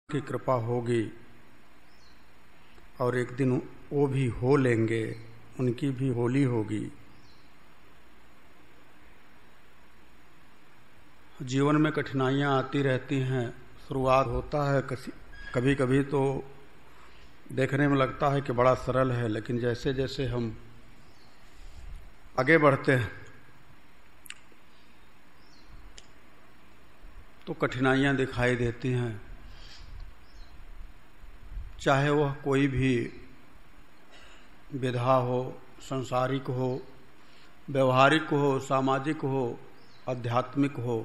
की कृपा होगी और एक दिन वो भी हो लेंगे, उनकी भी होली होगी। जीवन में कठिनाइयाँ आती रहती हैं। शुरुआत होता है कभी कभी तो देखने में लगता है कि बड़ा सरल है, लेकिन जैसे जैसे हम आगे बढ़ते हैं तो कठिनाइयाँ दिखाई देती हैं। चाहे वह कोई भी विधा हो, सांसारिक हो, व्यवहारिक हो, सामाजिक हो, आध्यात्मिक हो।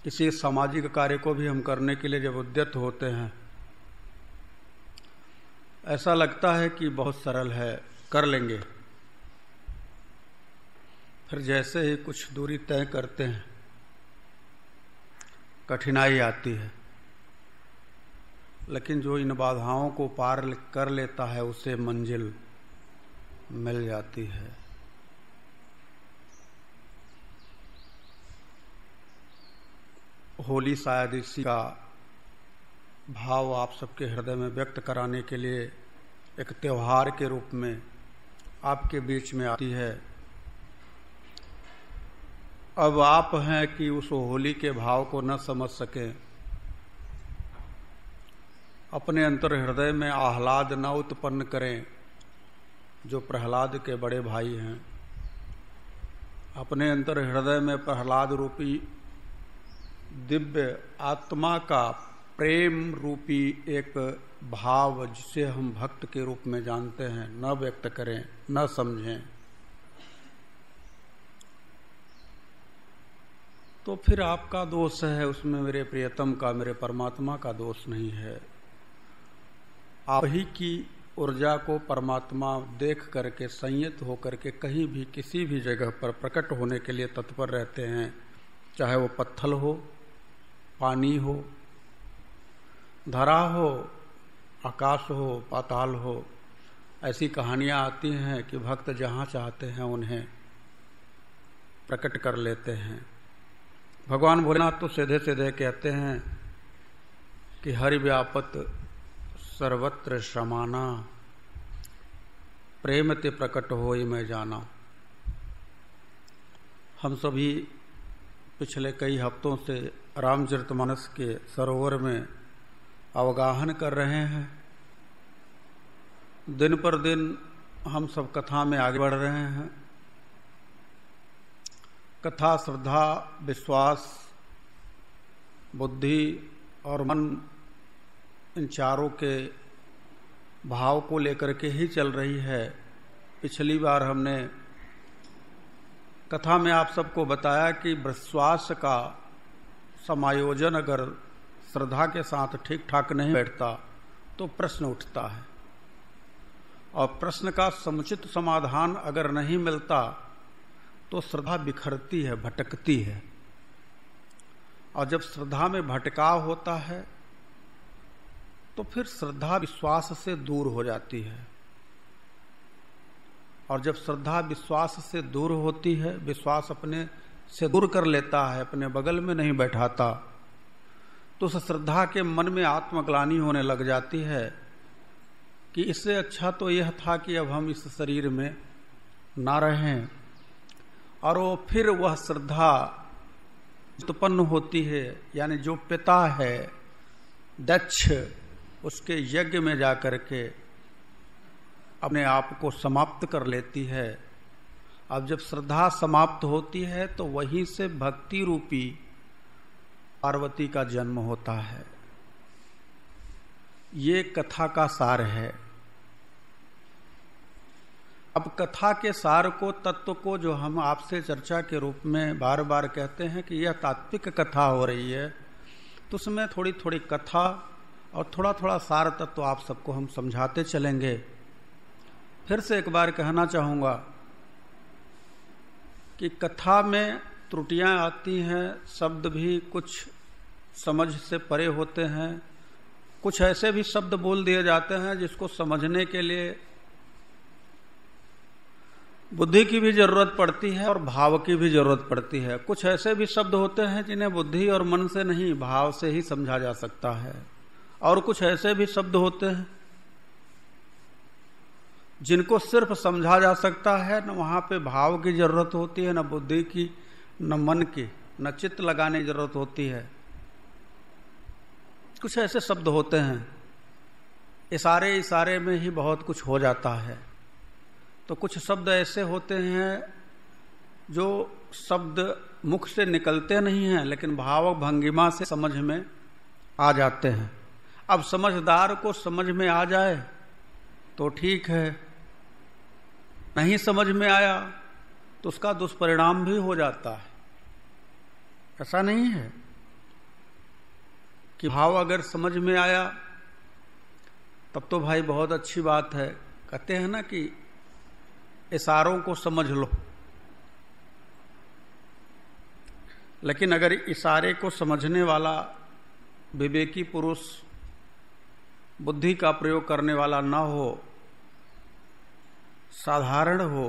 किसी सामाजिक कार्य को भी हम करने के लिए जब उद्यत होते हैं, ऐसा लगता है कि बहुत सरल है, कर लेंगे। फिर जैसे ही कुछ दूरी तय करते हैं, कठिनाई आती है। लेकिन जो इन बाधाओं को पार कर लेता है, उसे मंजिल मिल जाती है। होली शायद इसी का भाव आप सबके हृदय में व्यक्त कराने के लिए एक त्योहार के रूप में आपके बीच में आती है। अब आप हैं कि उस होली के भाव को न समझ सकें, अपने अंतर हृदय में आह्लाद न उत्पन्न करें, जो प्रहलाद के बड़े भाई हैं। अपने अंतर हृदय में प्रहलाद रूपी दिव्य आत्मा का प्रेम रूपी एक भाव, जिसे हम भक्त के रूप में जानते हैं, न व्यक्त करें, न समझें। तो फिर आपका दोष है, उसमें मेरे प्रियतम का, मेरे परमात्मा का दोष नहीं है। आप ही की ऊर्जा को परमात्मा देख करके, संयत होकर के कहीं भी किसी भी जगह पर प्रकट होने के लिए तत्पर रहते हैं। चाहे वो पत्थर हो, पानी हो, धरा हो, आकाश हो, पाताल हो। ऐसी कहानियां आती हैं कि भक्त जहाँ चाहते हैं उन्हें प्रकट कर लेते हैं। भगवान भोलेनाथ तो सीधे सीधे कहते हैं कि हरि व्यापत सर्वत्र समाना, प्रेम ते प्रकट होई मैं जाना। हम सभी पिछले कई हफ्तों से रामचरितमानस के सरोवर में अवगाहन कर रहे हैं। दिन पर दिन हम सब कथा में आगे बढ़ रहे हैं। कथा श्रद्धा, विश्वास, बुद्धि और मन, इन चारों के भाव को लेकर के ही चल रही है। पिछली बार हमने कथा में आप सबको बताया कि विश्वास का समायोजन अगर श्रद्धा के साथ ठीक ठाक नहीं बैठता तो प्रश्न उठता है, और प्रश्न का समुचित समाधान अगर नहीं मिलता तो श्रद्धा बिखरती है, भटकती है। और जब श्रद्धा में भटकाव होता है तो फिर श्रद्धा विश्वास से दूर हो जाती है। और जब श्रद्धा विश्वास से दूर होती है, विश्वास अपने से दूर कर लेता है, अपने बगल में नहीं बैठाता, तो उस श्रद्धा के मन में आत्मग्लानि होने लग जाती है कि इससे अच्छा तो यह था कि अब हम इस शरीर में ना रहें। और वो फिर वह श्रद्धा उत्पन्न होती है, यानी जो पिता है दक्ष, उसके यज्ञ में जाकर के अपने आप को समाप्त कर लेती है। अब जब श्रद्धा समाप्त होती है तो वहीं से भक्ति रूपी पार्वती का जन्म होता है। ये कथा का सार है। अब कथा के सार को, तत्व को, जो हम आपसे चर्चा के रूप में बार बार कहते हैं कि यह तात्विक कथा हो रही है, तो उसमें थोड़ी थोड़ी कथा और थोड़ा थोड़ा सार तत्व आप सबको हम समझाते चलेंगे। फिर से एक बार कहना चाहूँगा कि कथा में त्रुटियां आती हैं, शब्द भी कुछ समझ से परे होते हैं, कुछ ऐसे भी शब्द बोल दिए जाते हैं जिसको समझने के लिए बुद्धि की भी जरूरत पड़ती है और भाव की भी जरूरत पड़ती है। कुछ ऐसे भी शब्द होते हैं जिन्हें बुद्धि और मन से नहीं, भाव से ही समझा जा सकता है, और कुछ ऐसे भी शब्द होते हैं जिनको सिर्फ समझा जा सकता है, न वहां पे भाव की जरूरत होती है, न बुद्धि की, न मन की, न चित्त लगाने की जरूरत होती है। कुछ ऐसे शब्द होते हैं, इशारे इशारे में ही बहुत कुछ हो जाता है। तो कुछ शब्द ऐसे होते हैं जो शब्द मुख से निकलते नहीं हैं, लेकिन भाव भंगिमा से समझ में आ जाते हैं। अब समझदार को समझ में आ जाए तो ठीक है, नहीं समझ में आया तो उसका दुष्परिणाम भी हो जाता है। ऐसा नहीं है कि भाव अगर समझ में आया तब तो भाई बहुत अच्छी बात है। कहते हैं ना कि इशारों को समझ लो, लेकिन अगर इशारे को समझने वाला विवेकी पुरुष, बुद्धि का प्रयोग करने वाला न हो, साधारण हो,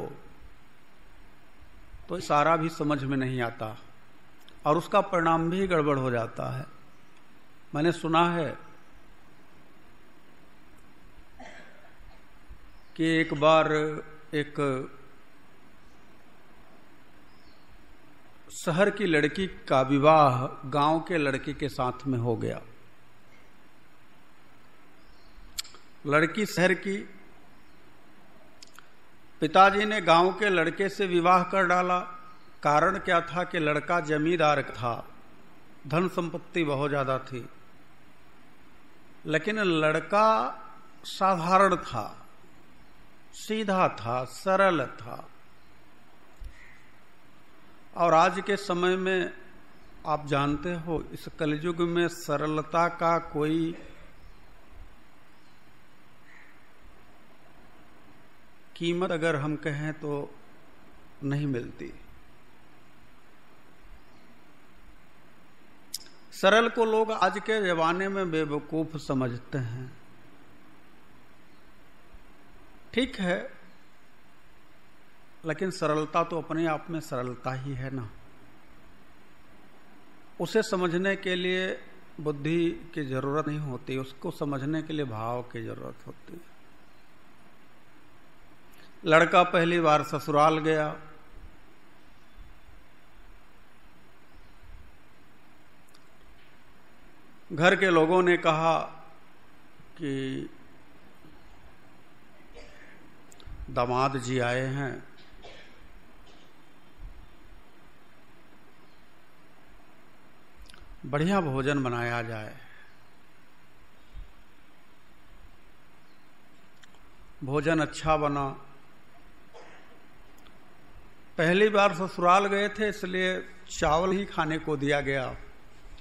तो इशारा भी समझ में नहीं आता और उसका परिणाम भी गड़बड़ हो जाता है। मैंने सुना है कि एक बार एक शहर की लड़की का विवाह गांव के लड़के के साथ में हो गया। लड़की शहर की, पिताजी ने गांव के लड़के से विवाह कर डाला। कारण क्या था कि लड़का जमींदार था, धन संपत्ति बहुत ज्यादा थी, लेकिन लड़का साधारण था, सीधा था, सरल था। और आज के समय में आप जानते हो, इस कलयुग में सरलता का कोई कीमत अगर हम कहें तो नहीं मिलती। सरल को लोग आज के जमाने में बेवकूफ समझते हैं। ठीक है, लेकिन सरलता तो अपने आप में सरलता ही है ना। उसे समझने के लिए बुद्धि की जरूरत नहीं होती, उसको समझने के लिए भाव की जरूरत होती है। लड़का पहली बार ससुराल गया, घर के लोगों ने कहा कि दामाद जी आए हैं, बढ़िया भोजन बनाया जाए। भोजन अच्छा बना। पहली बार ससुराल गए थे इसलिए चावल ही खाने को दिया गया,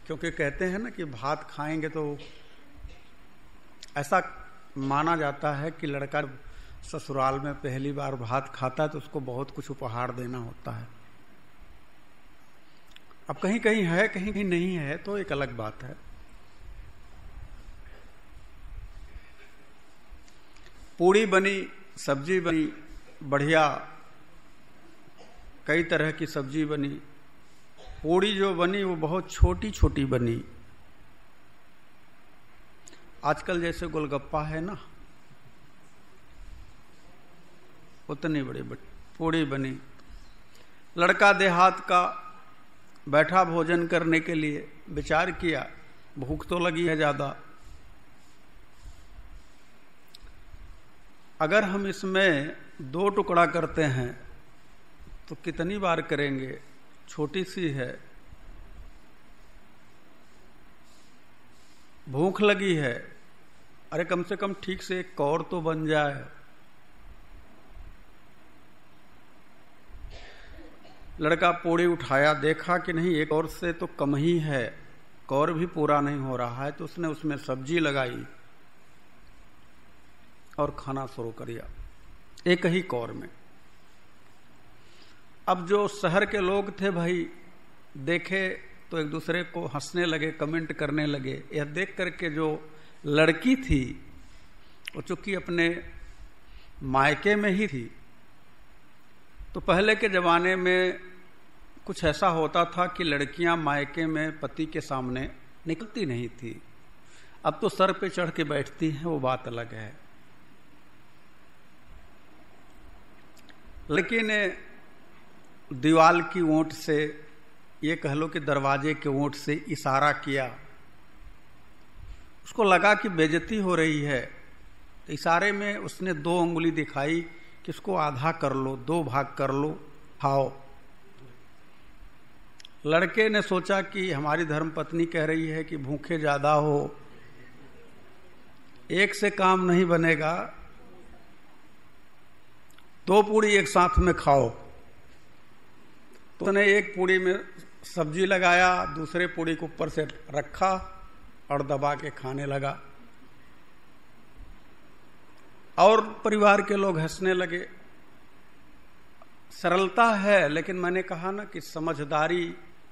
क्योंकि कहते हैं ना कि भात खाएंगे तो ऐसा माना जाता है कि लड़का ससुराल में पहली बार भात खाता है तो उसको बहुत कुछ उपहार देना होता है। अब कहीं कहीं है, कहीं कहीं नहीं है, तो एक अलग बात है। पूड़ी बनी, सब्जी बनी, बढ़िया कई तरह की सब्जी बनी। पूड़ी जो बनी वो बहुत छोटी छोटी बनी। आजकल जैसे गोलगप्पा है ना, उतनी बड़ी पूड़ी बनी। लड़का देहात का बैठा भोजन करने के लिए, विचार किया भूख तो लगी है ज्यादा, अगर हम इसमें 2 टुकड़ा करते हैं तो कितनी बार करेंगे, छोटी सी है, भूख लगी है, अरे कम से कम ठीक से एक कौर तो बन जाए। लड़का पूड़ी उठाया, देखा कि नहीं एक और से तो कम ही है, कौर भी पूरा नहीं हो रहा है, तो उसने उसमें सब्जी लगाई और खाना शुरू कर दिया एक ही कौर में। अब जो शहर के लोग थे भाई, देखे तो एक दूसरे को हंसने लगे, कमेंट करने लगे। यह देख करके जो लड़की थी वो चूंकि अपने मायके में ही थी, तो पहले के जमाने में कुछ ऐसा होता था कि लड़कियां मायके में पति के सामने निकलती नहीं थी। अब तो सर पे चढ़ के बैठती हैं, वो बात अलग है। लेकिन दीवाल की ओट से, ये कह लो कि दरवाजे के ओट से इशारा किया, उसको लगा कि बेइज्जती हो रही है, तो इशारे में उसने 2 उंगली दिखाई कि इसको आधा कर लो, 2 भाग कर लो, खाओ। लड़के ने सोचा कि हमारी धर्मपत्नी कह रही है कि भूखे ज्यादा हो, एक से काम नहीं बनेगा, 2 पूड़ी एक साथ में खाओ। तो उसने एक पूड़ी में सब्जी लगाया, दूसरे पूड़ी को ऊपर से रखा और दबा के खाने लगा। और परिवार के लोग हंसने लगे। सरलता है, लेकिन मैंने कहा ना कि समझदारी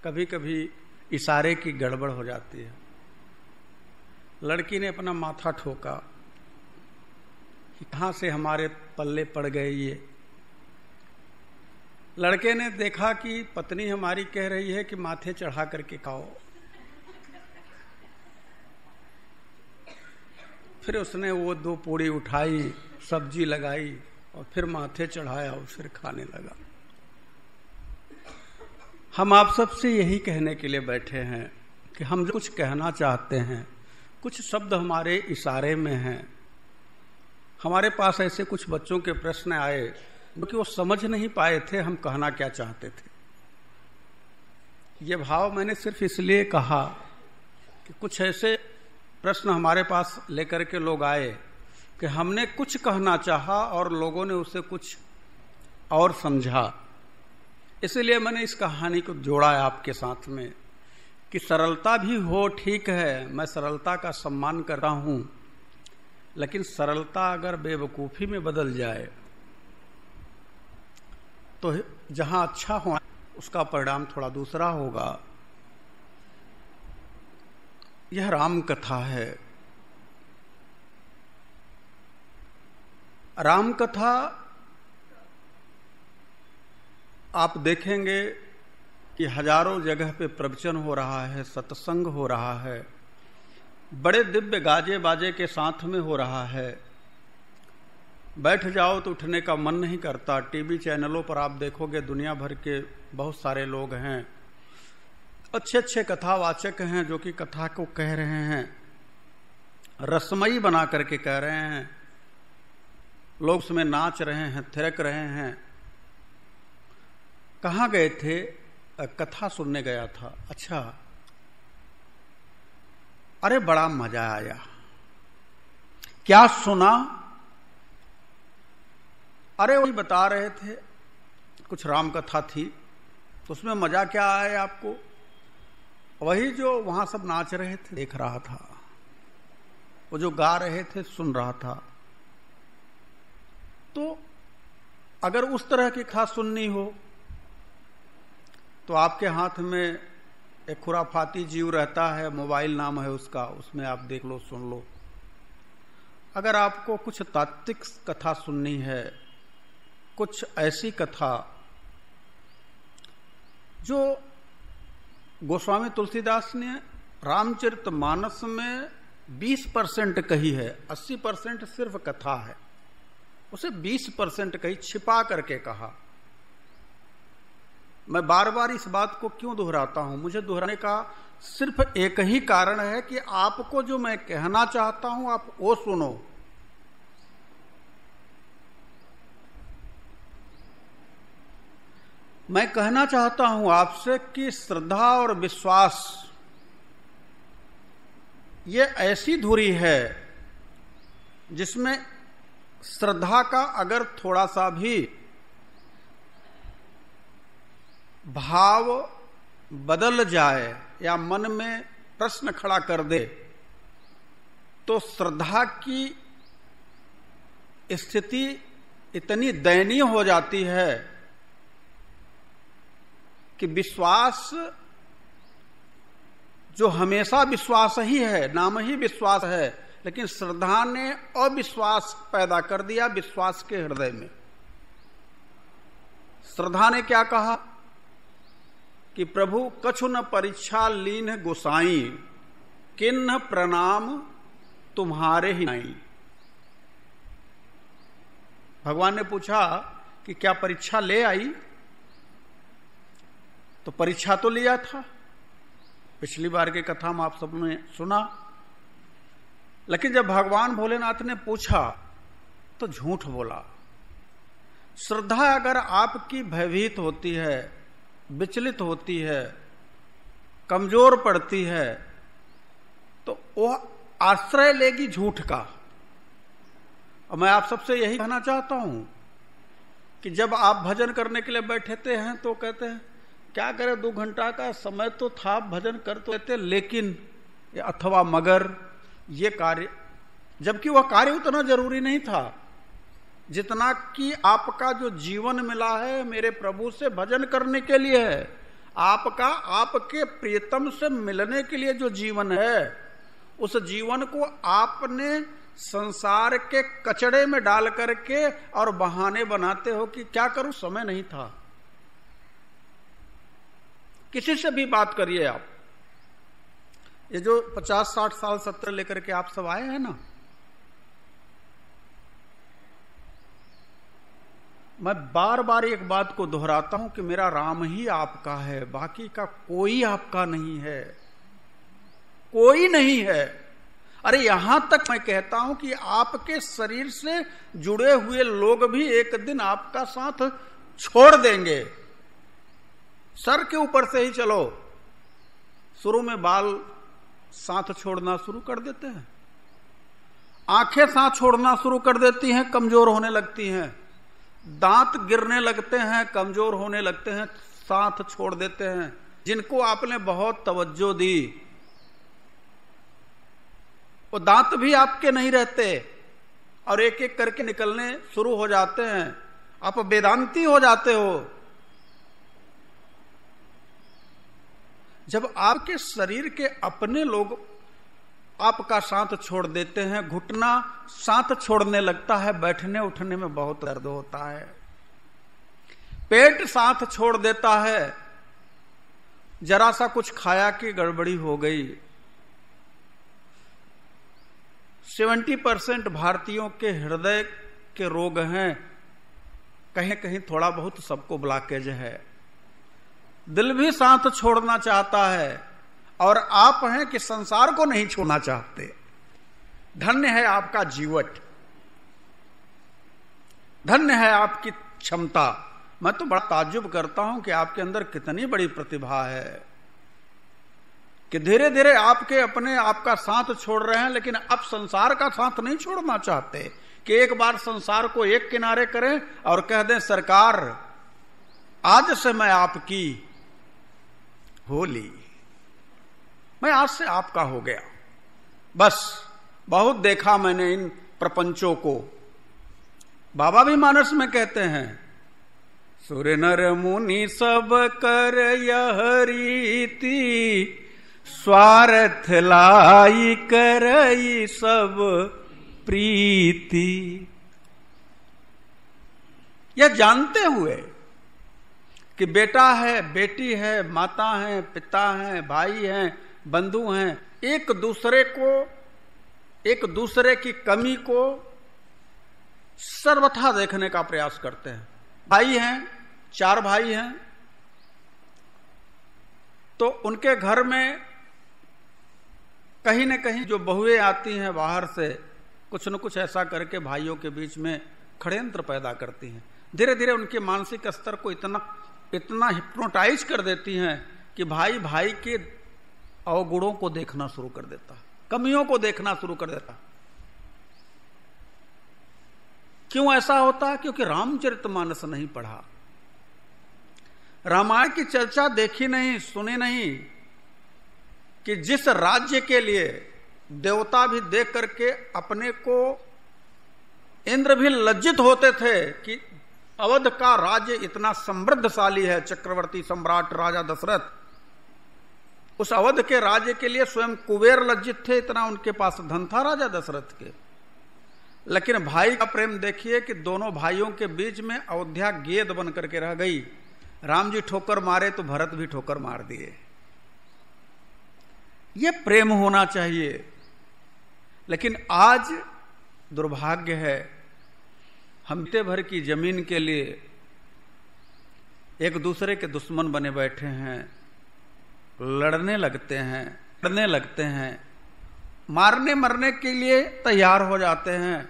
कभी कभी इशारे की गड़बड़ हो जाती है। लड़की ने अपना माथा ठोका कि कहां से हमारे पल्ले पड़ गए ये। लड़के ने देखा कि पत्नी हमारी कह रही है कि माथे चढ़ा करके खाओ। फिर उसने वो 2 पूड़ी उठाई, सब्जी लगाई और फिर माथे चढ़ाया और फिर खाने लगा। हम आप सबसे यही कहने के लिए बैठे हैं कि हम कुछ कहना चाहते हैं, कुछ शब्द हमारे इशारे में हैं। हमारे पास ऐसे कुछ बच्चों के प्रश्न आए क्योंकि वो समझ नहीं पाए थे हम कहना क्या चाहते थे। ये भाव मैंने सिर्फ इसलिए कहा कि कुछ ऐसे प्रश्न हमारे पास लेकर के लोग आए कि हमने कुछ कहना चाहा और लोगों ने उसे कुछ और समझा। इसलिए मैंने इस कहानी को जोड़ा है आपके साथ में कि सरलता भी हो, ठीक है, मैं सरलता का सम्मान करता हूं, लेकिन सरलता अगर बेवकूफी में बदल जाए तो जहां अच्छा हो उसका परिणाम थोड़ा दूसरा होगा। यह राम कथा है। राम कथा आप देखेंगे कि हजारों जगह पे प्रवचन हो रहा है, सत्संग हो रहा है, बड़े दिव्य गाजे बाजे के साथ में हो रहा है। बैठ जाओ तो उठने का मन नहीं करता। टीवी चैनलों पर आप देखोगे दुनिया भर के बहुत सारे लोग हैं, अच्छे अच्छे कथावाचक हैं जो कि कथा को कह रहे हैं, रसमयी बना करके कह रहे हैं, लोग उसमें नाच रहे हैं, थिरक रहे हैं। कहाँ गए थे? कथा सुनने गया था। अच्छा, अरे बड़ा मजा आया। क्या सुना? अरे वही बता रहे थे, कुछ राम कथा थी, तो उसमें मजा क्या आया आपको? वही जो वहां सब नाच रहे थे देख रहा था, वो जो गा रहे थे सुन रहा था। तो अगर उस तरह की कथा सुननी हो तो आपके हाथ में एक खुराफाती जीव रहता है, मोबाइल नाम है उसका, उसमें आप देख लो, सुन लो। अगर आपको कुछ तात्विक कथा सुननी है, कुछ ऐसी कथा जो गोस्वामी तुलसीदास ने रामचरितमानस में 20% कही है, 80% सिर्फ कथा है, उसे 20% कही, छिपा करके कहा। मैं बार बार इस बात को क्यों दोहराता हूं? मुझे दोहराने का सिर्फ एक ही कारण है कि आपको जो मैं कहना चाहता हूं आप वो सुनो। मैं कहना चाहता हूं आपसे कि श्रद्धा और विश्वास ये ऐसी धुरी है जिसमें श्रद्धा का अगर थोड़ा सा भी भाव बदल जाए या मन में प्रश्न खड़ा कर दे तो श्रद्धा की स्थिति इतनी दयनीय हो जाती है कि विश्वास जो हमेशा विश्वास ही है, नाम ही विश्वास है, लेकिन श्रद्धा ने अविश्वास पैदा कर दिया विश्वास के हृदय में। श्रद्धा ने क्या कहा कि प्रभु कछु न परीक्षा लीन गोसाई, किन्ह प्रणाम तुम्हारे ही नाई। भगवान ने पूछा कि क्या परीक्षा ले आई? तो परीक्षा तो लिया था, पिछली बार की कथा में आप सबने सुना। लेकिन जब भगवान भोलेनाथ ने पूछा तो झूठ बोला। श्रद्धा अगर आपकी भयभीत होती है, विचलित होती है, कमजोर पड़ती है, तो वह आश्रय लेगी झूठ का। और मैं आप सबसे यही कहना चाहता हूं कि जब आप भजन करने के लिए बैठते हैं तो कहते हैं क्या करें, 2 घंटा का समय तो था, भजन कर तो लेते, लेकिन अथवा मगर ये कार्य, जबकि वह कार्य उतना जरूरी नहीं था जितना कि आपका जो जीवन मिला है मेरे प्रभु से भजन करने के लिए है। आपका आपके प्रियतम से मिलने के लिए जो जीवन है, उस जीवन को आपने संसार के कचड़े में डाल करके और बहाने बनाते हो कि क्या करूं, समय नहीं था। किसी से भी बात करिए आप, ये जो 50, 60 साल 70 लेकर के आप सब आए हैं ना, मैं बार बार एक बात को दोहराता हूं कि मेरा राम ही आपका है, बाकी का कोई आपका नहीं है, कोई नहीं है। अरे यहां तक मैं कहता हूं कि आपके शरीर से जुड़े हुए लोग भी एक दिन आपका साथ छोड़ देंगे। सर के ऊपर से ही चलो, शुरू में बाल साथ छोड़ना शुरू कर देते हैं, आंखें साथ छोड़ना शुरू कर देती हैं, कमजोर होने लगती हैं, दांत गिरने लगते हैं, कमजोर होने लगते हैं, साथ छोड़ देते हैं। जिनको आपने बहुत तवज्जो दी वो दांत भी आपके नहीं रहते और एक एक करके निकलने शुरू हो जाते हैं, आप वेदांती हो जाते हो। जब आपके शरीर के अपने लोग आपका साथ छोड़ देते हैं, घुटना साथ छोड़ने लगता है, बैठने उठने में बहुत दर्द होता है, पेट साथ छोड़ देता है, जरा सा कुछ खाया कि गड़बड़ी हो गई। 70% भारतीयों के हृदय के रोग हैं, कहीं कहीं थोड़ा बहुत सबको ब्लॉकेज है। दिल भी साथ छोड़ना चाहता है और आप हैं कि संसार को नहीं छोड़ना चाहते। धन्य है आपका जीवट, धन्य है आपकी क्षमता। मैं तो बड़ा ताज्जुब करता हूं कि आपके अंदर कितनी बड़ी प्रतिभा है कि धीरे धीरे आपके अपने आपका साथ छोड़ रहे हैं, लेकिन अब संसार का साथ नहीं छोड़ना चाहते कि एक बार संसार को एक किनारे करें और कह दें सरकार आज से मैं आपकी होली, मैं आज से आपका हो गया। बस बहुत देखा मैंने इन प्रपंचों को। बाबा भी मानस में कहते हैं सुर नर मुनि सब कर यह रीति, स्वार्थ लाई करई सब प्रीति। यह जानते हुए कि बेटा है, बेटी है, माता है, पिता है, भाई हैं, बंधु हैं, एक दूसरे की कमी को सर्वथा देखने का प्रयास करते हैं। भाई हैं, 4 भाई हैं, तो उनके घर में कहीं न कहीं जो बहुएं आती हैं बाहर से, कुछ न कुछ ऐसा करके भाइयों के बीच में षड्यंत्र पैदा करती हैं। धीरे धीरे उनके मानसिक स्तर को इतना हिप्नोटाइज कर देती हैं कि भाई भाई के अवगुणों को देखना शुरू कर देता, कमियों को देखना शुरू कर देता। क्यों ऐसा होता? क्योंकि रामचरितमानस नहीं पढ़ा, रामायण की चर्चा देखी नहीं, सुनी नहीं, कि जिस राज्य के लिए देवता भी देख करके अपने को, इंद्र भी लज्जित होते थे कि अवध का राज्य इतना समृद्धशाली है, चक्रवर्ती सम्राट राजा दशरथ, उस अवध के राज्य के लिए स्वयं कुबेर लज्जित थे, इतना उनके पास धन था राजा दशरथ के। लेकिन भाई का प्रेम देखिए कि दोनों भाइयों के बीच में अयोध्या गेंद बन करके रह गई। राम जी ठोकर मारे तो भरत भी ठोकर मार दिए। ये प्रेम होना चाहिए। लेकिन आज दुर्भाग्य है, हम बीते भर की जमीन के लिए एक दूसरे के दुश्मन बने बैठे हैं, लड़ने लगते हैं, मारने मरने के लिए तैयार हो जाते हैं।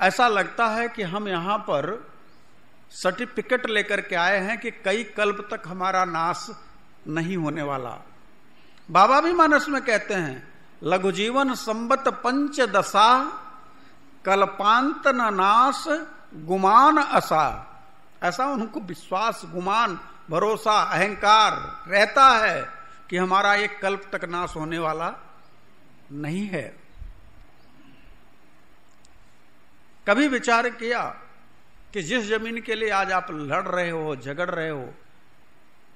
ऐसा लगता है कि हम यहां पर सर्टिफिकेट लेकर के आए हैं कि कई कल्प तक हमारा नाश नहीं होने वाला। बाबा भी मानस में कहते हैं, लघु जीवन संबत पंचदशा कल्पांत न नाश गुमान असा। ऐसा उनको विश्वास, गुमान, भरोसा, अहंकार रहता है कि हमारा एक कल्प तक नाश होने वाला नहीं है। कभी विचार किया कि जिस जमीन के लिए आज आप लड़ रहे हो, झगड़ रहे हो,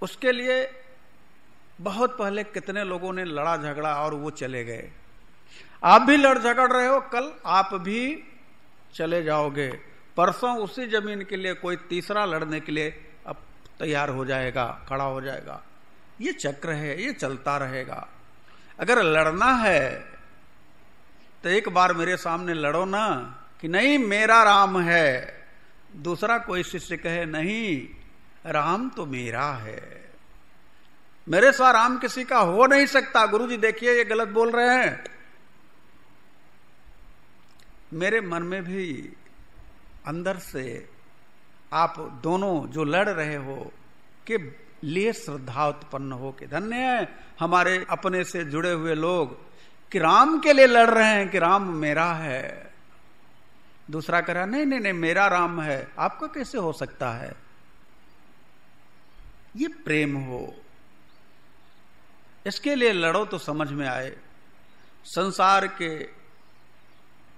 उसके लिए बहुत पहले कितने लोगों ने लड़ा झगड़ा और वो चले गए। आप भी लड़ झगड़ रहे हो, कल आप भी चले जाओगे। परसों उसी जमीन के लिए कोई तीसरा लड़ने के लिए अब तैयार हो जाएगा, खड़ा हो जाएगा। ये चक्र है, ये चलता रहेगा। अगर लड़ना है तो एक बार मेरे सामने लड़ो ना कि नहीं मेरा राम है। दूसरा कोई शिष्य कहे नहीं राम तो मेरा है, मेरे साथ राम किसी का हो नहीं सकता। गुरुजी देखिए ये गलत बोल रहे हैं। मेरे मन में भी अंदर से आप दोनों जो लड़ रहे हो के लिए श्रद्धा उत्पन्न हो कि धन्य है हमारे अपने से जुड़े हुए लोग कि राम के लिए लड़ रहे हैं कि राम मेरा है। दूसरा कह रहा नहीं नहीं नहीं मेरा राम है, आपका कैसे हो सकता है? ये प्रेम हो, इसके लिए लड़ो तो समझ में आए। संसार के,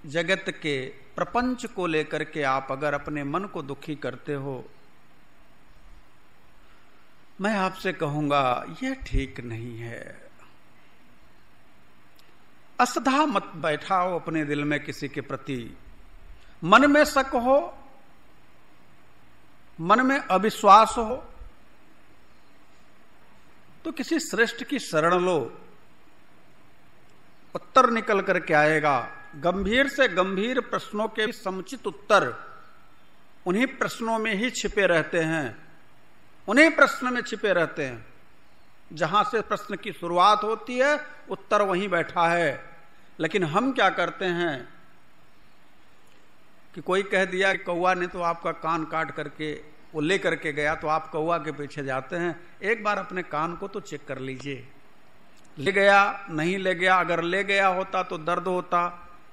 जगत के, प्रपंच को लेकर के आप अगर अपने मन को दुखी करते हो, मैं आपसे कहूंगा यह ठीक नहीं है। असधा मत बैठाओ अपने दिल में किसी के प्रति। मन में शक हो, मन में अविश्वास हो तो किसी श्रेष्ठ की शरण लो, उत्तर निकल करके आएगा। गंभीर से गंभीर प्रश्नों के समुचित उत्तर उन्हीं प्रश्नों में ही छिपे रहते हैं, उन्हीं प्रश्न में छिपे रहते हैं। जहां से प्रश्न की शुरुआत होती है उत्तर वहीं बैठा है। लेकिन हम क्या करते हैं कि कोई कह दिया कि कौवा ने तो आपका कान काट करके वो ले करके गया तो आप कौवा के पीछे जाते हैं। एक बार अपने कान को तो चेक कर लीजिए, ले गया नहीं ले गया। अगर ले गया होता तो दर्द होता,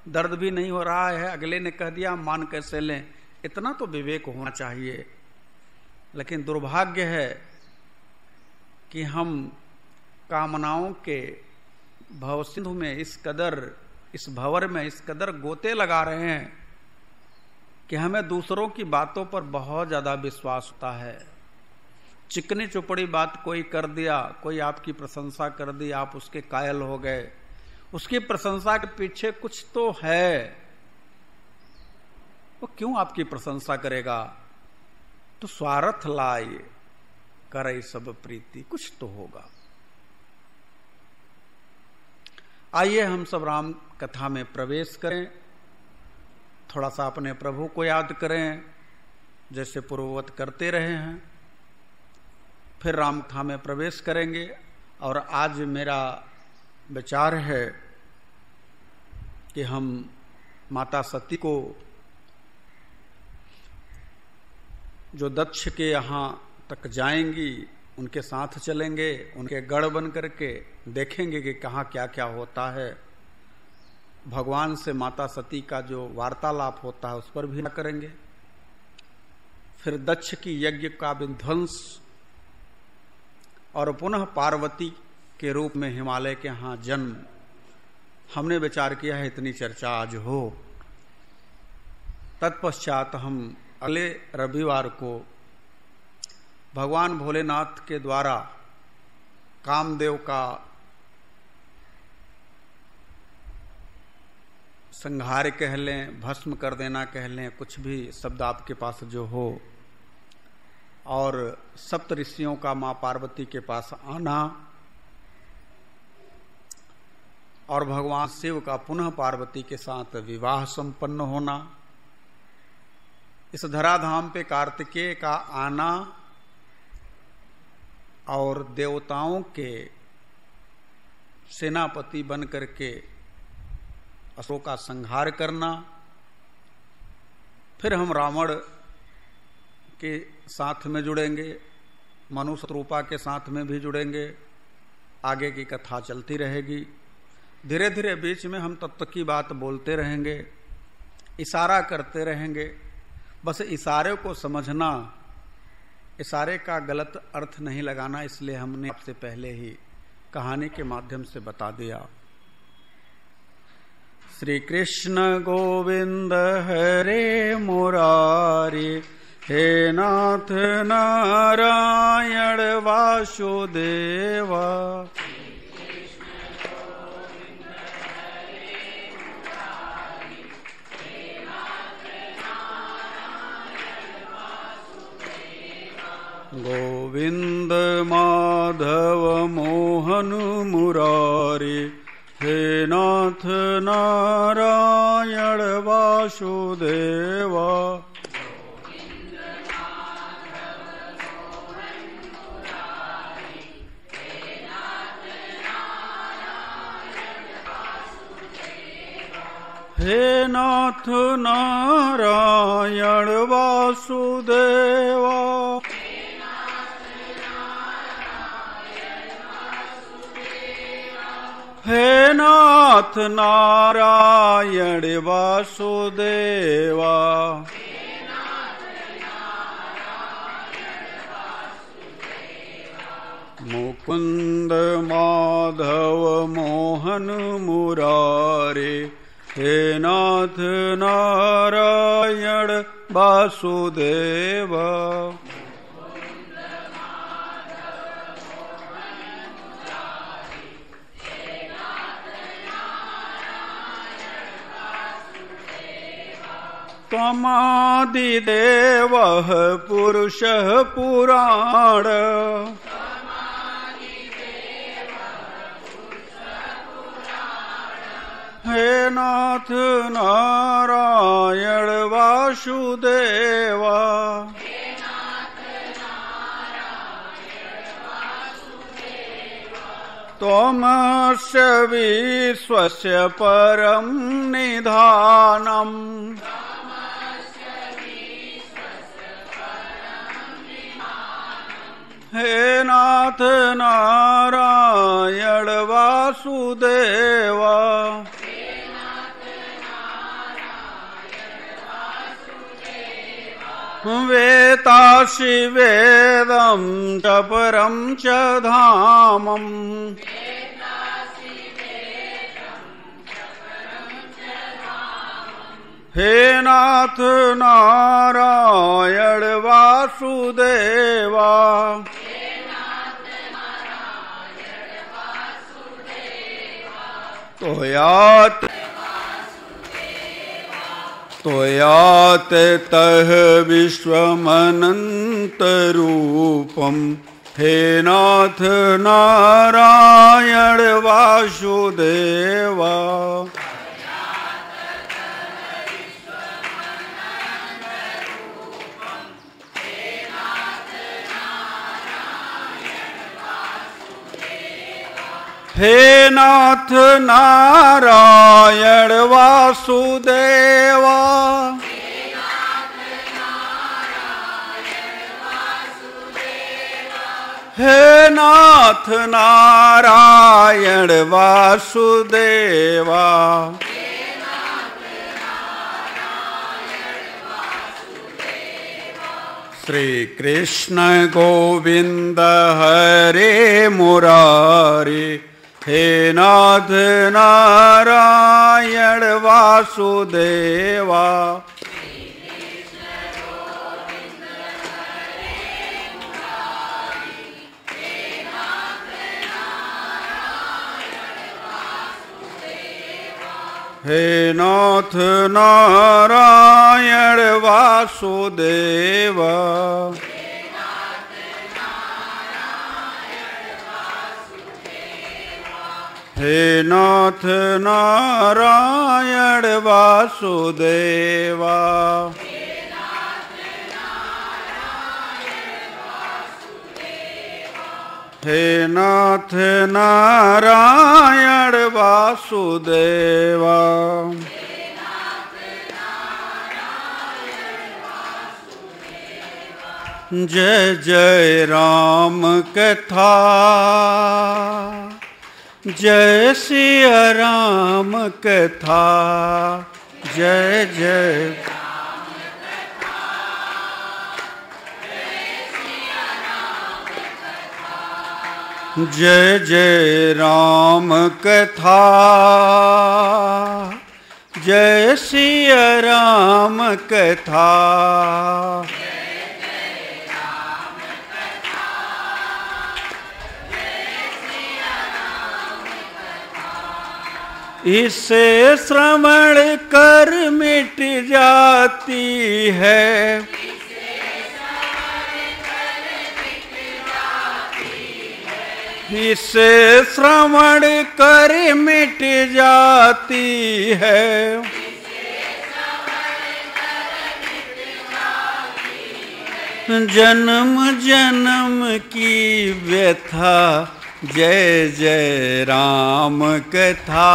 दर्द भी नहीं हो रहा है, अगले ने कह दिया मान कैसे लें। इतना तो विवेक होना चाहिए। लेकिन दुर्भाग्य है कि हम कामनाओं के भव सिंधु में इस भंवर में इस कदर गोते लगा रहे हैं कि हमें दूसरों की बातों पर बहुत ज्यादा विश्वास होता है। चिकनी चुपड़ी बात कोई कर दिया, कोई आपकी प्रशंसा कर दी, आप उसके कायल हो गए। उसकी प्रशंसा के पीछे कुछ तो है, वो क्यों आपकी प्रशंसा करेगा? तो स्वार्थ लाए करे सब प्रीति, कुछ तो होगा। आइए हम सब राम कथा में प्रवेश करें, थोड़ा सा अपने प्रभु को याद करें जैसे पूर्ववत करते रहे हैं, फिर राम कथा में प्रवेश करेंगे। और आज मेरा विचार है कि हम माता सती को जो दक्ष के यहाँ तक जाएंगी उनके साथ चलेंगे, उनके गढ़ बन करके देखेंगे कि कहाँ क्या क्या होता है। भगवान से माता सती का जो वार्तालाप होता है उस पर भी करेंगे। फिर दक्ष की यज्ञ का विध्वंस और पुनः पार्वती के रूप में हिमालय के यहाँ जन्म, हमने विचार किया है इतनी चर्चा आज हो। तत्पश्चात हम अगले रविवार को भगवान भोलेनाथ के द्वारा कामदेव का संहार कह लें, भस्म कर देना कह लें, कुछ भी शब्द आपके पास जो हो, और सप्त ऋषियों का मां पार्वती के पास आना और भगवान शिव का पुनः पार्वती के साथ विवाह संपन्न होना, इस धराधाम पे कार्तिकेय का आना और देवताओं के सेनापति बन करके असुरों का संहार करना, फिर हम रावण के साथ में जुड़ेंगे, मनु शत्रुपा के साथ में भी जुड़ेंगे, आगे की कथा चलती रहेगी। धीरे धीरे बीच में हम तत्व की बात बोलते रहेंगे, इशारा करते रहेंगे। बस इशारे को समझना, इशारे का गलत अर्थ नहीं लगाना, इसलिए हमने आपसे पहले ही कहानी के माध्यम से बता दिया। श्री कृष्ण गोविंद हरे मुरारी, हे नाथ नारायण वासुदेवा। गोविंद माधव मोहन मुरारी, हे नाथ नारायण वासुदेवा। हे नाथ नारायण वासुदेवा। हे नाथ नारायण वासुदेवा। मुकुंद माधव मोहन मुरारी, हे नाथ नारायण वासुदेवा। त्वमादिदेवः पुरुषः पुराण, हे नाथ नारायण वासुदेवा। त्वमस्य विश्वस्य परं निधानम्, हे नाथ नारायण वासुदेवा। वेतासि वेदं च परं च धामम्, हे नाथ नारायण वासुदेवा। त्वयात तः विश्वमनन्तरूपम्, हे नाथ नारायण वासुदेवा। हे नाथ नारायण वासुदेवा। हे नाथ नारायण वासुदेवा। श्री कृष्ण गोविंद हरे मुरारी, हे नाथ नारायण वासुदेवा। हे नाथ नारायण वासुदेव, हे नाथ नारायण वासुदेवा, हे नाथ नारायण वासुदेवा, जय जय राम कथा, जय सिया राम कथा, जय जय जय जय राम कथा, जय सिया राम कथा, इसे श्रवण कर मिट जाती है, इसे श्रवण कर मिट जाती है, जन्म जन्म की व्यथा, जय जय राम कथा,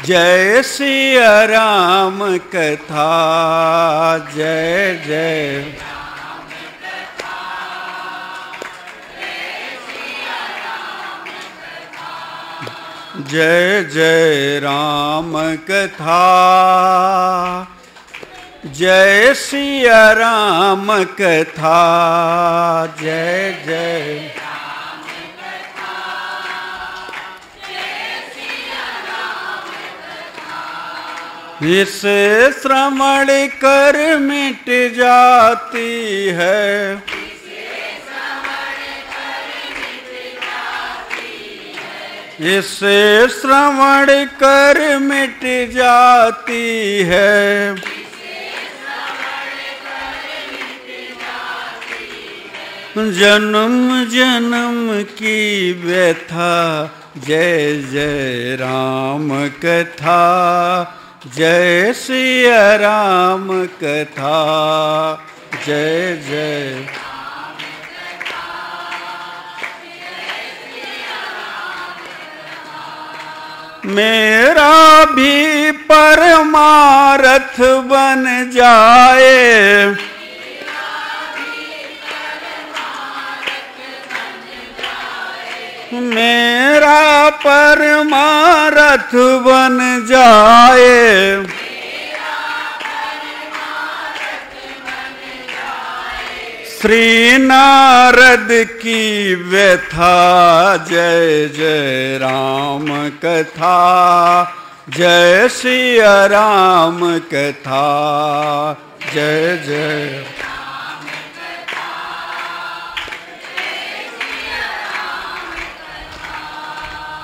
जय सिया राम कथा, जय जय जय जय राम कथा, जय सिया राम कथा, जय जय इसे श्रवण कर मिट जाती है, इसे श्रवण कर मिट जाती है, जन्म जन्म की व्यथा, जय जय राम कथा, जय सिया राम कथा, जय जय मेरा भी परमारथ बन जाए, मेरा परमारथ बन जाए, श्री नारद की व्यथा, जय जय राम कथा, जय सिया राम कथा, जय जय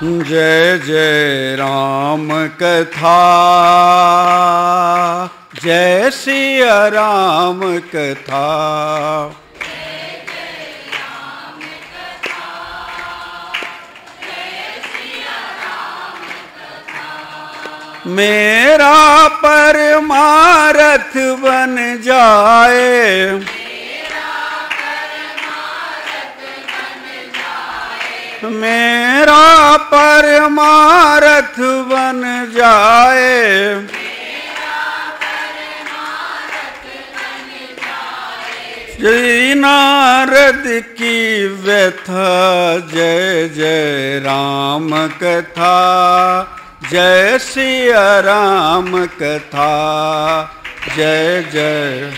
जय जय राम कथा, जय सिया राम कथा, मेरा परमारथ बन जाए, मेरा परमारथ बन जाए, श्री नारद की व्यथा, जय जय राम कथा, जय सिया राम कथा, जय जय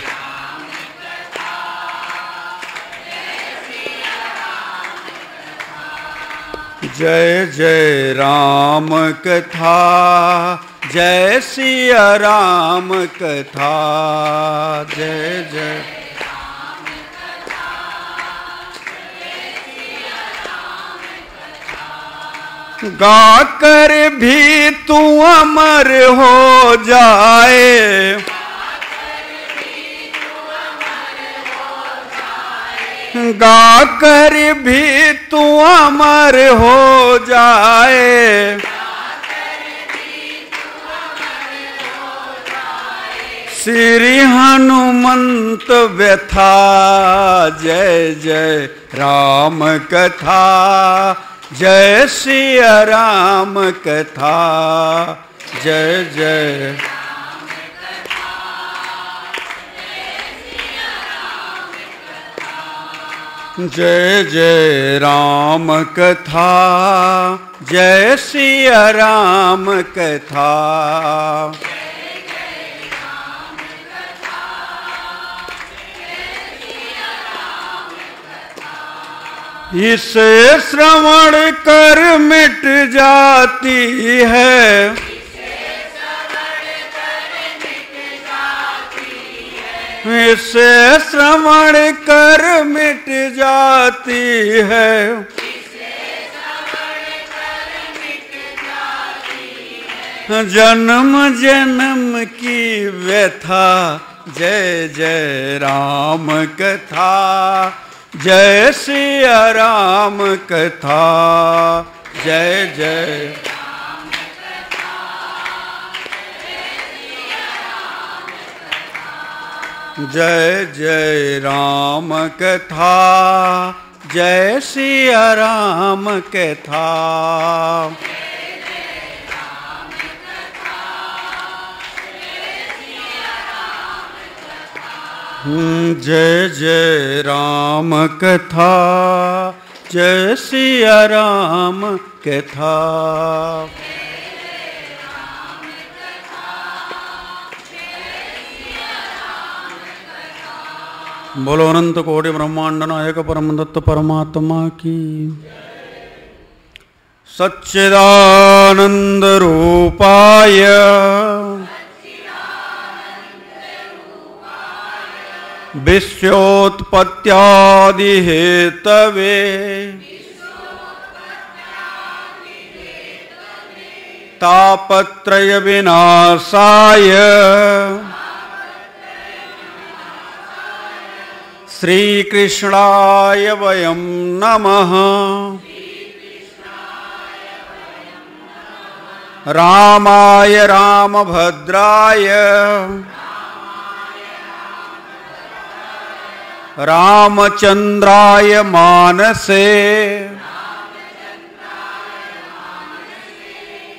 जय जय राम कथा, जय सिया राम कथा, जय जय गाकर भी तू अमर हो जाए, गाकर भी तू अमर हो जाए, श्री हनुमंत व्यथा जय जय राम कथा, जय सिया राम कथा, जय जय जय जय राम कथा, जय सिया राम कथा। इसे श्रवण कर मिट जाती है, इसे श्रवण कर मिट जाती है, जन्म जन्म की व्यथा जय जय राम कथा, जय सिया राम कथा, जय जय जय जय राम कथा, जय सिया राम कथा। जय जय राम कथा, जय सिया राम कथा। बोलो अनंत कोटि ब्रह्मांड नायक परम दत्त परमात्मा की। सच्चिदानंद रूपाय विश्वोत्पत्त्यादि हेतवे तापत्रय विनाशाय श्री कृष्णाय वयं नमः। रामाय रामभद्राय रामचंद्राय मानसे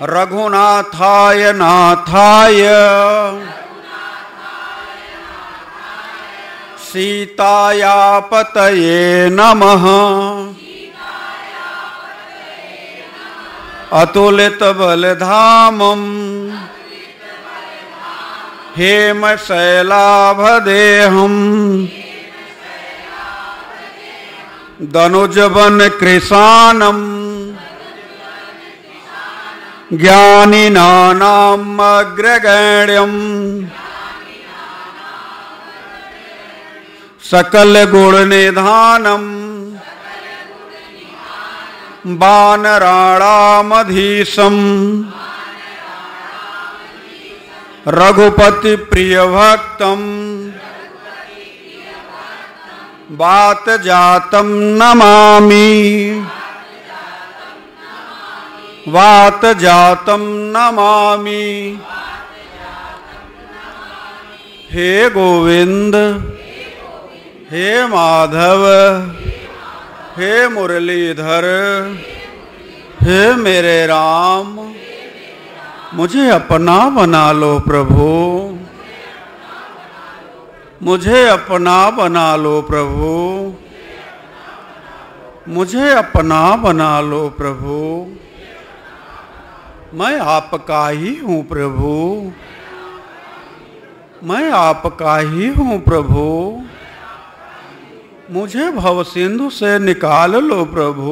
रघुनाथाय नाथाय सीताया पतये नमः। अतुलित बलधामं हेमशैलाभदेहम् दनुजवन कृशानम् ज्ञानिनानाम् अग्रगण्यम् सकल गुण निधानम् वानराणामधीशम् रघुपति प्रिय भक्तम् वात जातम् नमामि, वात जातम् नमामि। हे गोविंद हे माधव हे मुरलीधर हे मेरे राम, मुझे अपना बना लो प्रभु, मुझे अपना बना लो प्रभु, मुझे अपना बना लो प्रभु। मैं आपका ही हूँ प्रभु, मैं आपका ही हूँ प्रभु। मुझे भव सिंधु से निकाल लो प्रभु,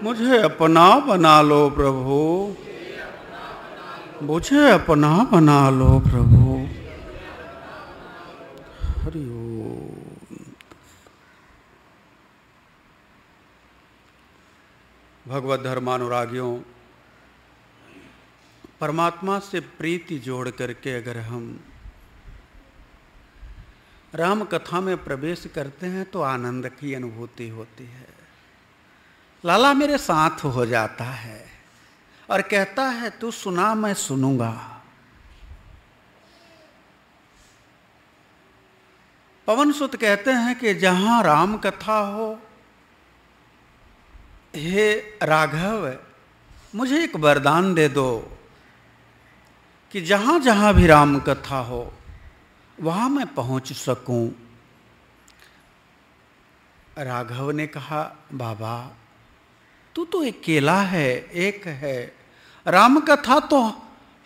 मुझे अपना बना लो प्रभु, मुझे अपना बना लो प्रभु। हरि ओम। भगवत धर्मानुरागियों, परमात्मा से प्रीति जोड़ करके अगर हम राम कथा में प्रवेश करते हैं तो आनंद की अनुभूति होती है। लाला मेरे साथ हो जाता है और कहता है तू सुना मैं सुनूंगा। पवन सुत कहते हैं कि जहां राम कथा हो, हे राघव मुझे एक वरदान दे दो कि जहां जहां भी राम कथा हो वहां मैं पहुंच सकूं। राघव ने कहा बाबा तू तो अकेला है, एक है, राम कथा तो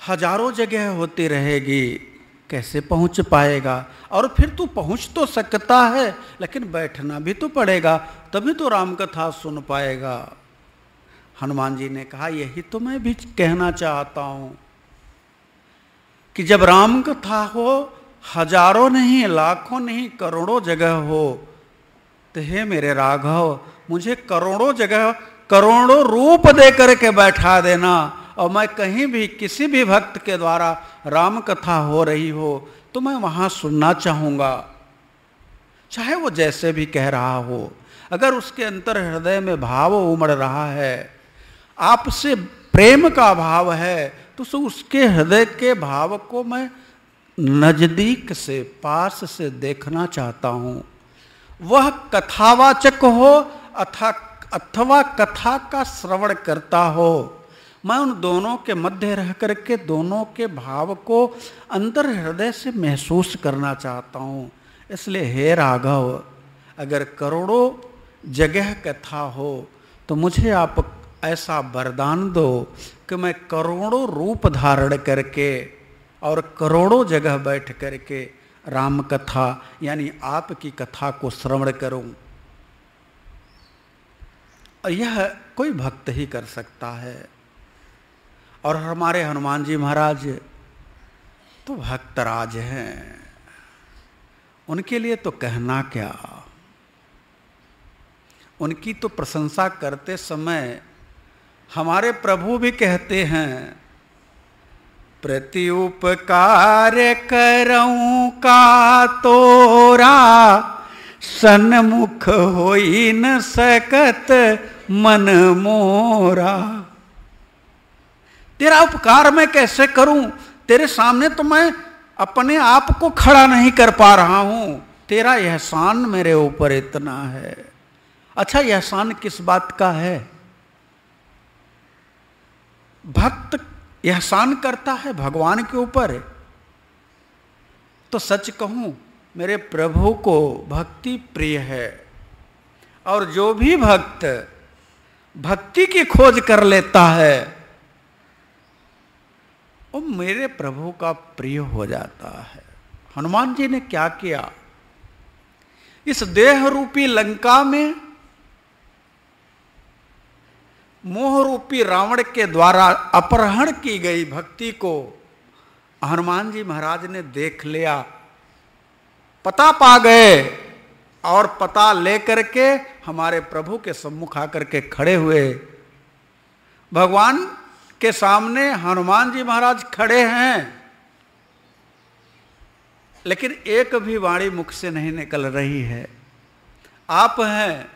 हजारों जगह होती रहेगी, कैसे पहुंच पाएगा? और फिर तू पहुंच तो सकता है लेकिन बैठना भी तो पड़ेगा, तभी तो राम कथा सुन पाएगा। हनुमान जी ने कहा यही तो मैं भी कहना चाहता हूं कि जब राम कथा हो, हजारों नहीं, लाखों नहीं, करोड़ों जगह हो, तो हे मेरे राघव मुझे करोड़ों जगह करोड़ों रूप दे करके बैठा देना, और मैं कहीं भी किसी भी भक्त के द्वारा राम कथा हो रही हो तो मैं वहां सुनना चाहूंगा, चाहे वो जैसे भी कह रहा हो। अगर उसके अंतर हृदय में भाव उमड़ रहा है, आपसे प्रेम का भाव है, तो उसके हृदय के भाव को मैं नजदीक से, पास से देखना चाहता हूं। वह कथावाचक हो अथवा कथा का श्रवण करता हो, मैं उन दोनों के मध्य रह करके दोनों के भाव को अंतर हृदय से महसूस करना चाहता हूं। इसलिए हे राघव अगर करोड़ों जगह कथा हो तो मुझे आप ऐसा वरदान दो कि मैं करोड़ों रूप धारण करके और करोड़ों जगह बैठ करके राम कथा यानी आपकी कथा को श्रवण करूं। और यह कोई भक्त ही कर सकता है। और हमारे हनुमान जी महाराज तो भक्तराज हैं, उनके लिए तो कहना क्या। उनकी तो प्रशंसा करते समय हमारे प्रभु भी कहते हैं प्रति उपकार करऊं का तोरा, सन्मुख होई न सकत मन मोरा। तेरा उपकार मैं कैसे करूं, तेरे सामने तो मैं अपने आप को खड़ा नहीं कर पा रहा हूं, तेरा एहसान मेरे ऊपर इतना है। अच्छा एहसान किस बात का है? भक्त एहसान करता है भगवान के ऊपर। तो सच कहूं मेरे प्रभु को भक्ति प्रिय है, और जो भी भक्त भक्ति की खोज कर लेता है वो मेरे प्रभु का प्रिय हो जाता है। हनुमान जी ने क्या किया, इस देह रूपी लंका में मोह रूपी रावण के द्वारा अपहरण की गई भक्ति को हनुमान जी महाराज ने देख लिया, पता पा गए, और पता लेकर के हमारे प्रभु के सम्मुख आकर के खड़े हुए। भगवान के सामने हनुमान जी महाराज खड़े हैं, लेकिन एक भी वाणी मुख से नहीं निकल रही है। आप हैं,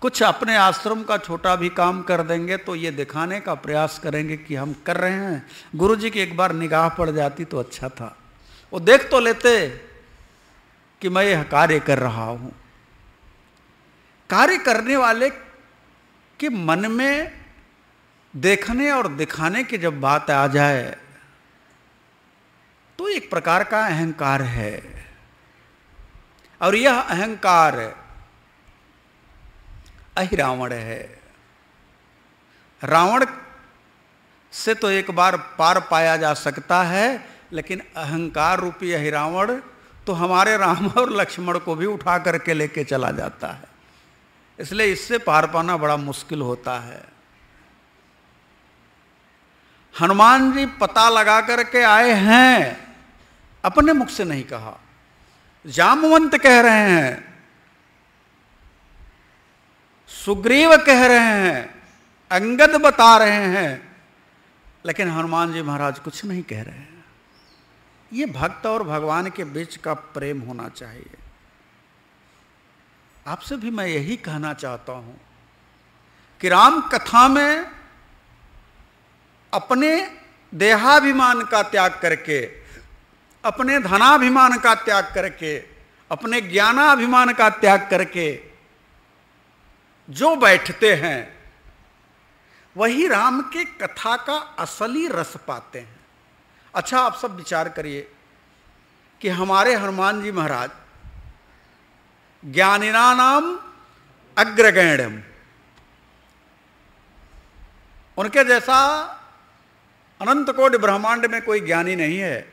कुछ अपने आश्रम का छोटा भी काम कर देंगे तो ये दिखाने का प्रयास करेंगे कि हम कर रहे हैं। गुरु जी की एक बार निगाह पड़ जाती तो अच्छा था, वो देख तो लेते कि मैं यह कार्य कर रहा हूं। कार्य करने वाले के मन में देखने और दिखाने की जब बात आ जाए तो एक प्रकार का अहंकार है, और यह अहंकार अहिरावण है। रावण से तो एक बार पार पाया जा सकता है, लेकिन अहंकार रूपी अहिरावण तो हमारे राम और लक्ष्मण को भी उठा करके लेके चला जाता है। इसलिए इससे पार पाना बड़ा मुश्किल होता है। हनुमान जी पता लगा करके आए हैं, अपने मुख से नहीं कहा, जामवंत कह रहे हैं, सुग्रीव कह रहे हैं, अंगद बता रहे हैं, लेकिन हनुमान जी महाराज कुछ नहीं कह रहे हैं। ये भक्त और भगवान के बीच का प्रेम होना चाहिए। आपसे भी मैं यही कहना चाहता हूं कि राम कथा में अपने देहाभिमान का त्याग करके, अपने धनाभिमान का त्याग करके, अपने ज्ञानाभिमान का त्याग करके जो बैठते हैं वही राम के कथा का असली रस पाते हैं। अच्छा, आप सब विचार करिए कि हमारे हनुमान जी महाराज ज्ञानिनानाम अग्रगण्यम, उनके जैसा अनंत कोटि ब्रह्मांड में कोई ज्ञानी नहीं है,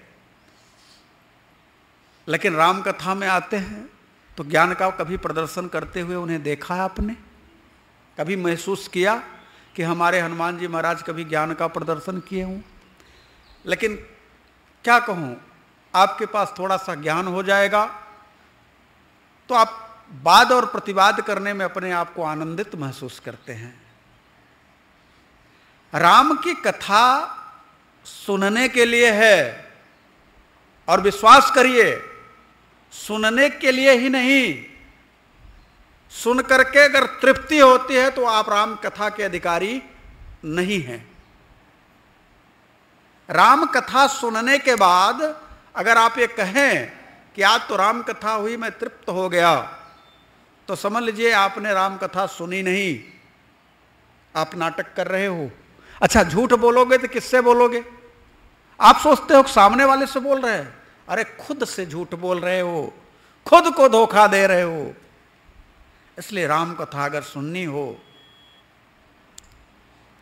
लेकिन राम कथा में आते हैं तो ज्ञान का कभी प्रदर्शन करते हुए उन्हें देखा है आपने? कभी महसूस किया कि हमारे हनुमान जी महाराज कभी ज्ञान का प्रदर्शन किए हों? लेकिन क्या कहूं, आपके पास थोड़ा सा ज्ञान हो जाएगा तो आप वाद और प्रतिवाद करने में अपने आप को आनंदित महसूस करते हैं। राम की कथा सुनने के लिए है, और विश्वास करिए सुनने के लिए ही नहीं, सुन करके अगर तृप्ति होती है तो आप राम कथा के अधिकारी नहीं हैं। राम कथा सुनने के बाद अगर आप ये कहें कि आज तो राम कथा हुई, मैं तृप्त हो गया, तो समझ लीजिए आपने राम कथा सुनी नहीं, आप नाटक कर रहे हो। अच्छा, झूठ बोलोगे तो किससे बोलोगे? आप सोचते हो सामने वाले से बोल रहे हैं, अरे खुद से झूठ बोल रहे हो, खुद को धोखा दे रहे हो। इसलिए राम कथा अगर सुननी हो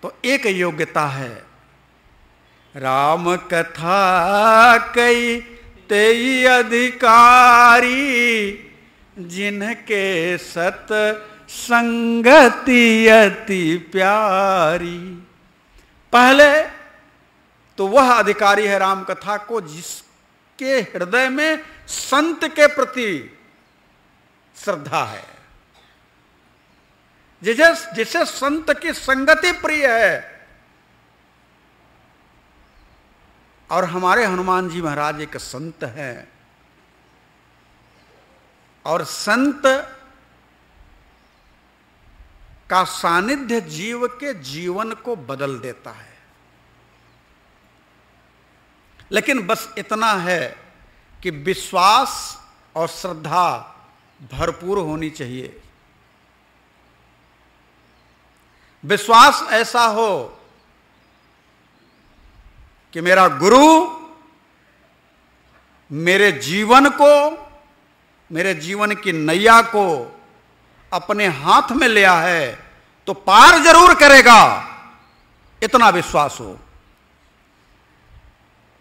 तो एक योग्यता है, राम कथा कई तेई अधिकारी, जिनके सत संगति अति प्यारी। पहले तो वह अधिकारी है राम कथा को जिसके हृदय में संत के प्रति श्रद्धा है, जिसे संत की संगति प्रिय है। और हमारे हनुमान जी महाराज एक संत हैं, और संत का सानिध्य जीव के जीवन को बदल देता है। लेकिन बस इतना है कि विश्वास और श्रद्धा भरपूर होनी चाहिए। विश्वास ऐसा हो कि मेरा गुरु मेरे जीवन को, मेरे जीवन की नैया को अपने हाथ में लिया है तो पार जरूर करेगा, इतना विश्वास हो।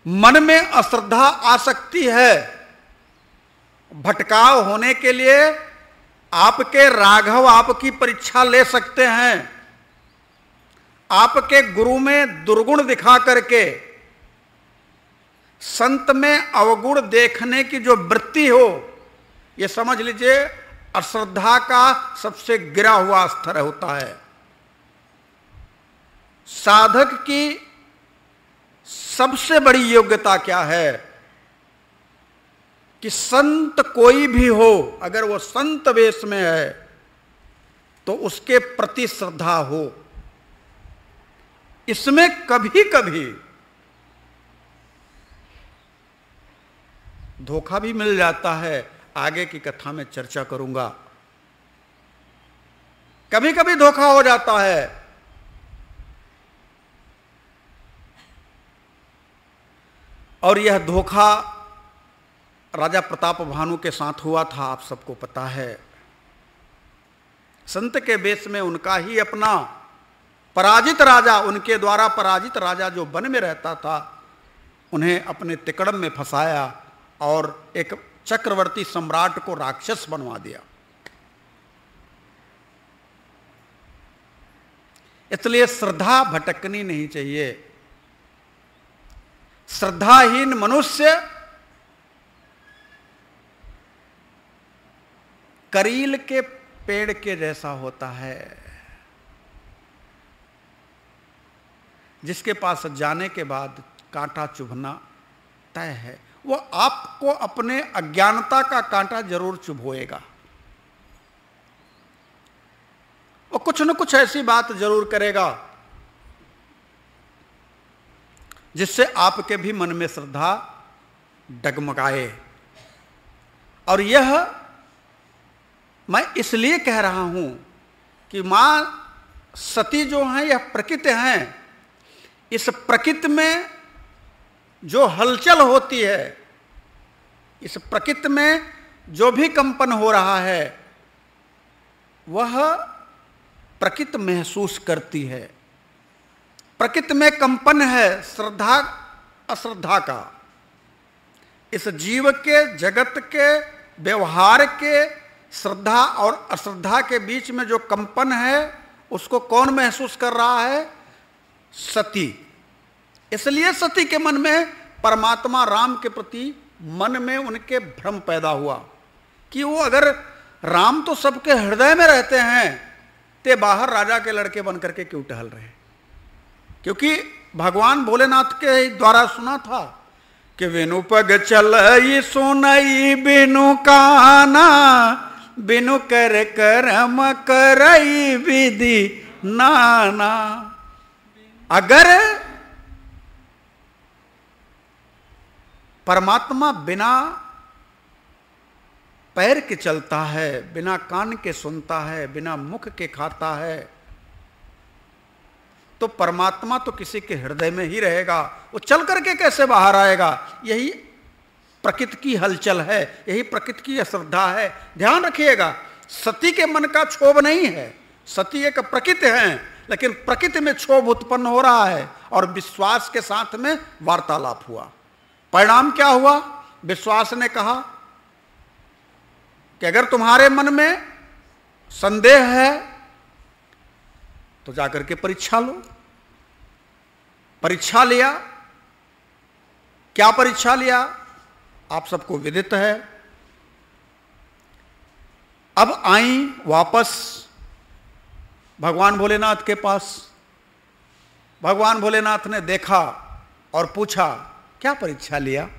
मन में अश्रद्धा आ सकती है, भटकाव होने के लिए आपके राघव आपकी परीक्षा ले सकते हैं, आपके गुरु में दुर्गुण दिखा करके संत में अवगुण देखने की जो वृत्ति हो, यह समझ लीजिए अश्रद्धा का सबसे गिरा हुआ स्तर होता है। साधक की सबसे बड़ी योग्यता क्या है कि संत कोई भी हो, अगर वो संत वेश में है तो उसके प्रति श्रद्धा हो। इसमें कभी कभी धोखा भी मिल जाता है, आगे की कथा में चर्चा करूंगा। कभी कभी धोखा हो जाता है, और यह धोखा राजा प्रताप भानु के साथ हुआ था, आप सबको पता है। संत के वेश में उनका ही अपना पराजित राजा, उनके द्वारा पराजित राजा जो वन में रहता था, उन्हें अपने तिकड़म में फंसाया और एक चक्रवर्ती सम्राट को राक्षस बनवा दिया। इसलिए श्रद्धा भटकनी नहीं चाहिए। श्रद्धाहीन मनुष्य करील के पेड़ के जैसा होता है। जिसके पास जाने के बाद कांटा चुभना तय है, वो आपको अपने अज्ञानता का कांटा जरूर चुभोएगा। वो कुछ न कुछ ऐसी बात जरूर करेगा जिससे आपके भी मन में श्रद्धा डगमगाए। और यह मैं इसलिए कह रहा हूं कि मां सती जो हैं यह प्रकृति हैं। इस प्रकृति में जो हलचल होती है, इस प्रकृति में जो भी कंपन हो रहा है, वह प्रकृति महसूस करती है। प्रकृति में कंपन है श्रद्धा अश्रद्धा का। इस जीव के, जगत के व्यवहार के श्रद्धा और अश्रद्धा के बीच में जो कंपन है उसको कौन महसूस कर रहा है? सती। इसलिए सती के मन में परमात्मा राम के प्रति मन में उनके भ्रम पैदा हुआ कि वो अगर राम तो सबके हृदय में रहते हैं, ते बाहर राजा के लड़के बन करके क्यों टहल रहे? क्योंकि भगवान भोलेनाथ के द्वारा सुना था कि बिनु पग चलई सुनई बिनु काना, बिनु कर करम करई विधि नाना। अगर परमात्मा बिना पैर के चलता है, बिना कान के सुनता है, बिना मुख के खाता है, तो परमात्मा तो किसी के हृदय में ही रहेगा। वो चल करके कैसे बाहर आएगा? यही प्रकृति की हलचल है, यही प्रकृति की अश्रद्धा है। ध्यान रखिएगा, सती के मन का क्षोभ नहीं है। सती एक प्रकृति है, लेकिन प्रकृति में क्षोभ उत्पन्न हो रहा है और विश्वास के साथ में वार्तालाप हुआ। परिणाम क्या हुआ? विश्वास ने कहा कि अगर तुम्हारे मन में संदेह है तो जाकर के परीक्षा लो। परीक्षा लिया। क्या परीक्षा लिया? आप सबको विदित है। अब आई वापस भगवान भोलेनाथ के पास। भगवान भोलेनाथ ने देखा और पूछा, क्या परीक्षा लिया?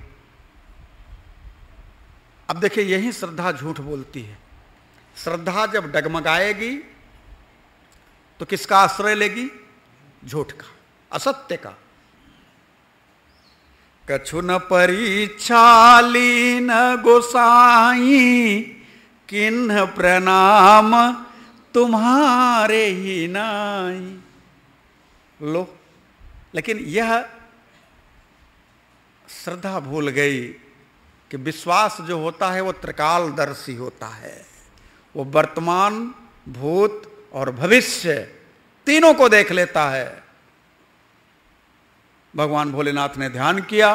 अब देखिए, यही श्रद्धा झूठ बोलती है। श्रद्धा जब डगमगाएगी तो किसका आश्रय लेगी? झूठ का, असत्य का। कछु न परीक्षा लीन गोसाई, किन्ह प्रणाम तुम्हारे ही नाई। लो, लेकिन यह श्रद्धा भूल गई कि विश्वास जो होता है वो त्रिकालदर्शी होता है। वो वर्तमान, भूत और भविष्य तीनों को देख लेता है। भगवान भोलेनाथ ने ध्यान किया।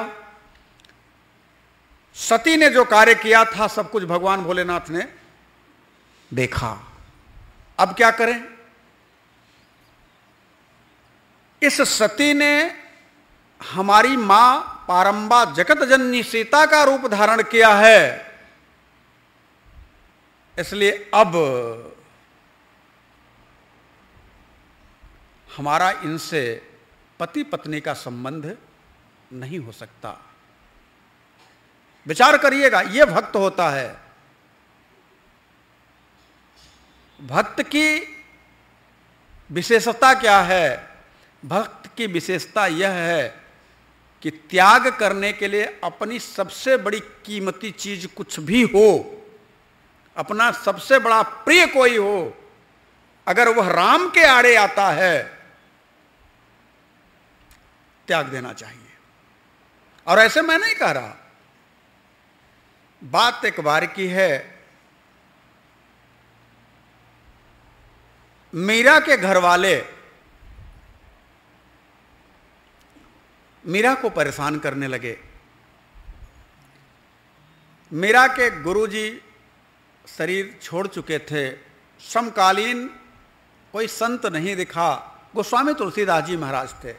सती ने जो कार्य किया था सब कुछ भगवान भोलेनाथ ने देखा। अब क्या करें? इस सती ने हमारी मां पारंबा जगत जननी सीता का रूप धारण किया है। इसलिए अब हमारा इनसे पति पत्नी का संबंध नहीं हो सकता। विचार करिएगा, यह भक्त होता है। भक्त की विशेषता क्या है? भक्त की विशेषता यह है कि त्याग करने के लिए अपनी सबसे बड़ी कीमती चीज कुछ भी हो, अपना सबसे बड़ा प्रिय कोई हो, अगर वह राम के आड़े आता है, त्याग देना चाहिए। और ऐसे मैं नहीं कह रहा, बात एक बार की है। मीरा के घर वाले मीरा को परेशान करने लगे। मीरा के गुरुजी शरीर छोड़ चुके थे। समकालीन कोई संत नहीं दिखा। गोस्वामी तुलसीदास जी महाराज थे।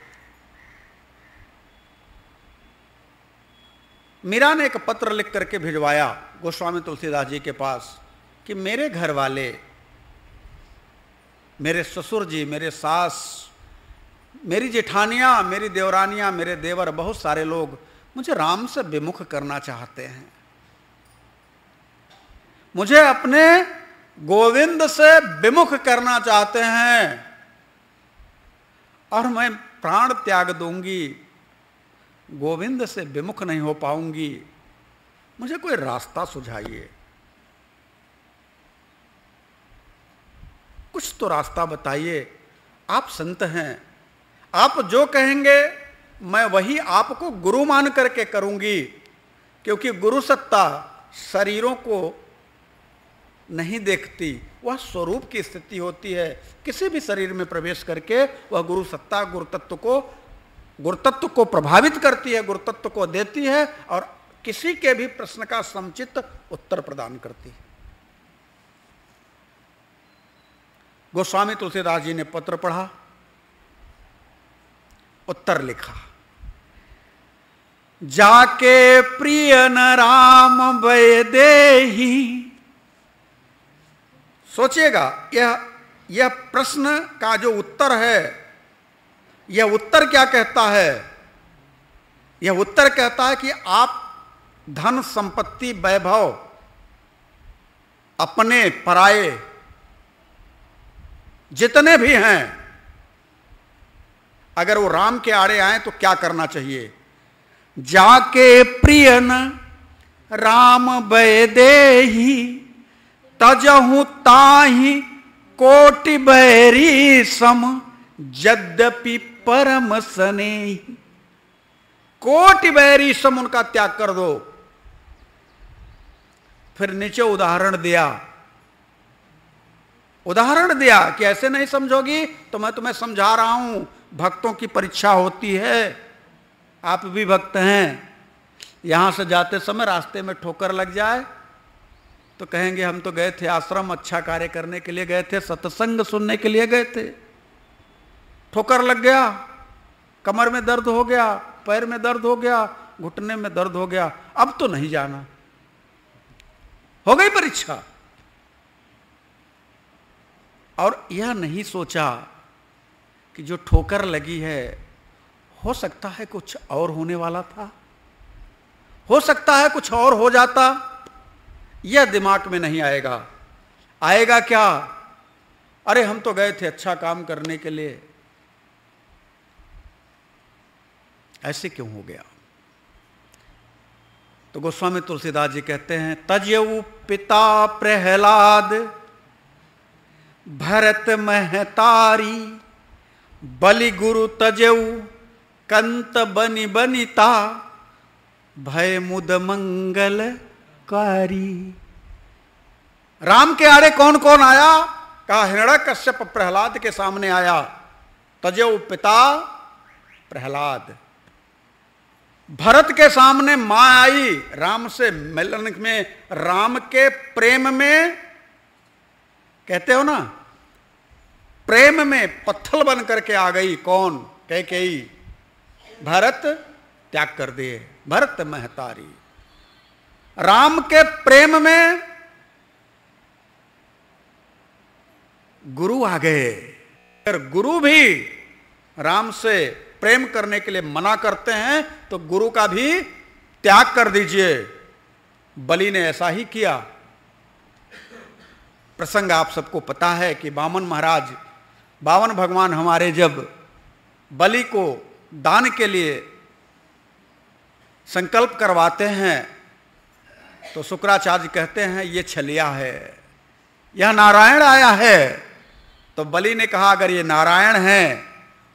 मीरा ने एक पत्र लिख करके भिजवाया गोस्वामी तुलसीदास जी के पास कि मेरे घर वाले, मेरे ससुर जी, मेरे सास, मेरी जेठानियां, मेरी देवरानियां, मेरे देवर, बहुत सारे लोग मुझे राम से विमुख करना चाहते हैं, मुझे अपने गोविंद से विमुख करना चाहते हैं, और मैं प्राण त्याग दूंगी, गोविंद से विमुख नहीं हो पाऊंगी, मुझे कोई रास्ता सुझाइए, कुछ तो रास्ता बताइए। आप संत हैं, आप जो कहेंगे मैं वही आपको गुरु मान करके करूंगी, क्योंकि गुरु सत्ता शरीरों को नहीं देखती, वह स्वरूप की स्थिति होती है। किसी भी शरीर में प्रवेश करके वह गुरु सत्ता गुरुतत्व को प्रभावित करती है, गुरुतत्व को देती है, और किसी के भी प्रश्न का समुचित उत्तर प्रदान करती है। गोस्वामी तुलसीदास जी ने पत्र पढ़ा, उत्तर लिखा, जाके प्रिय न राम वैदेही। सोचिएगा, यह प्रश्न का जो उत्तर है, यह उत्तर क्या कहता है? यह उत्तर कहता है कि आप धन संपत्ति वैभव अपने पराये जितने भी हैं, अगर वो राम के आड़े आए तो क्या करना चाहिए? जाके प्रिय न राम वैदेही, तजहु ताहि कोटि बैरी सम, यद्यपि परम स्नेही। कोटि बैरी सम उनका त्याग कर दो। फिर नीचे उदाहरण दिया कि ऐसे नहीं समझोगी तो मैं तुम्हें समझा रहा हूं, भक्तों की परीक्षा होती है, आप भी भक्त हैं, यहां से जाते समय रास्ते में ठोकर लग जाए तो कहेंगे हम तो गए थे आश्रम, अच्छा कार्य करने के लिए गए थे, सत्संग सुनने के लिए गए थे, ठोकर लग गया, कमर में दर्द हो गया, पैर में दर्द हो गया, घुटने में दर्द हो गया, अब तो नहीं जाना, हो गई परीक्षा। और यह नहीं सोचा कि जो ठोकर लगी है हो सकता है कुछ और होने वाला था, हो सकता है कुछ और हो जाता, यह दिमाग में नहीं आएगा। आएगा क्या? अरे हम तो गए थे अच्छा काम करने के लिए, ऐसे क्यों हो गया? तो गोस्वामी तुलसीदास जी कहते हैं, तजेऊ पिता प्रहलाद भरत महतारी, बलि गुरु तजेऊ कंत बनि बनिता, भय मुद मंगलकारी। राम के आड़े कौन कौन आया? कहा हिरण्यकश्यप प्रहलाद के सामने आया, तजेऊ पिता प्रहलाद। भरत के सामने मां आई, राम से मिलन में, राम के प्रेम में, कहते हो ना, प्रेम में पत्थर बन करके आ गई। कौन? कैकेयी। भरत त्याग कर दिए, भरत महतारी। राम के प्रेम में गुरु आ गए। अगर गुरु भी राम से प्रेम करने के लिए मना करते हैं तो गुरु का भी त्याग कर दीजिए। बलि ने ऐसा ही किया। प्रसंग आप सबको पता है कि बामन महाराज, बावन भगवान हमारे जब बलि को दान के लिए संकल्प करवाते हैं तो शुक्राचार्य कहते हैं ये छलिया है, यह नारायण आया है। तो बलि ने कहा अगर ये नारायण है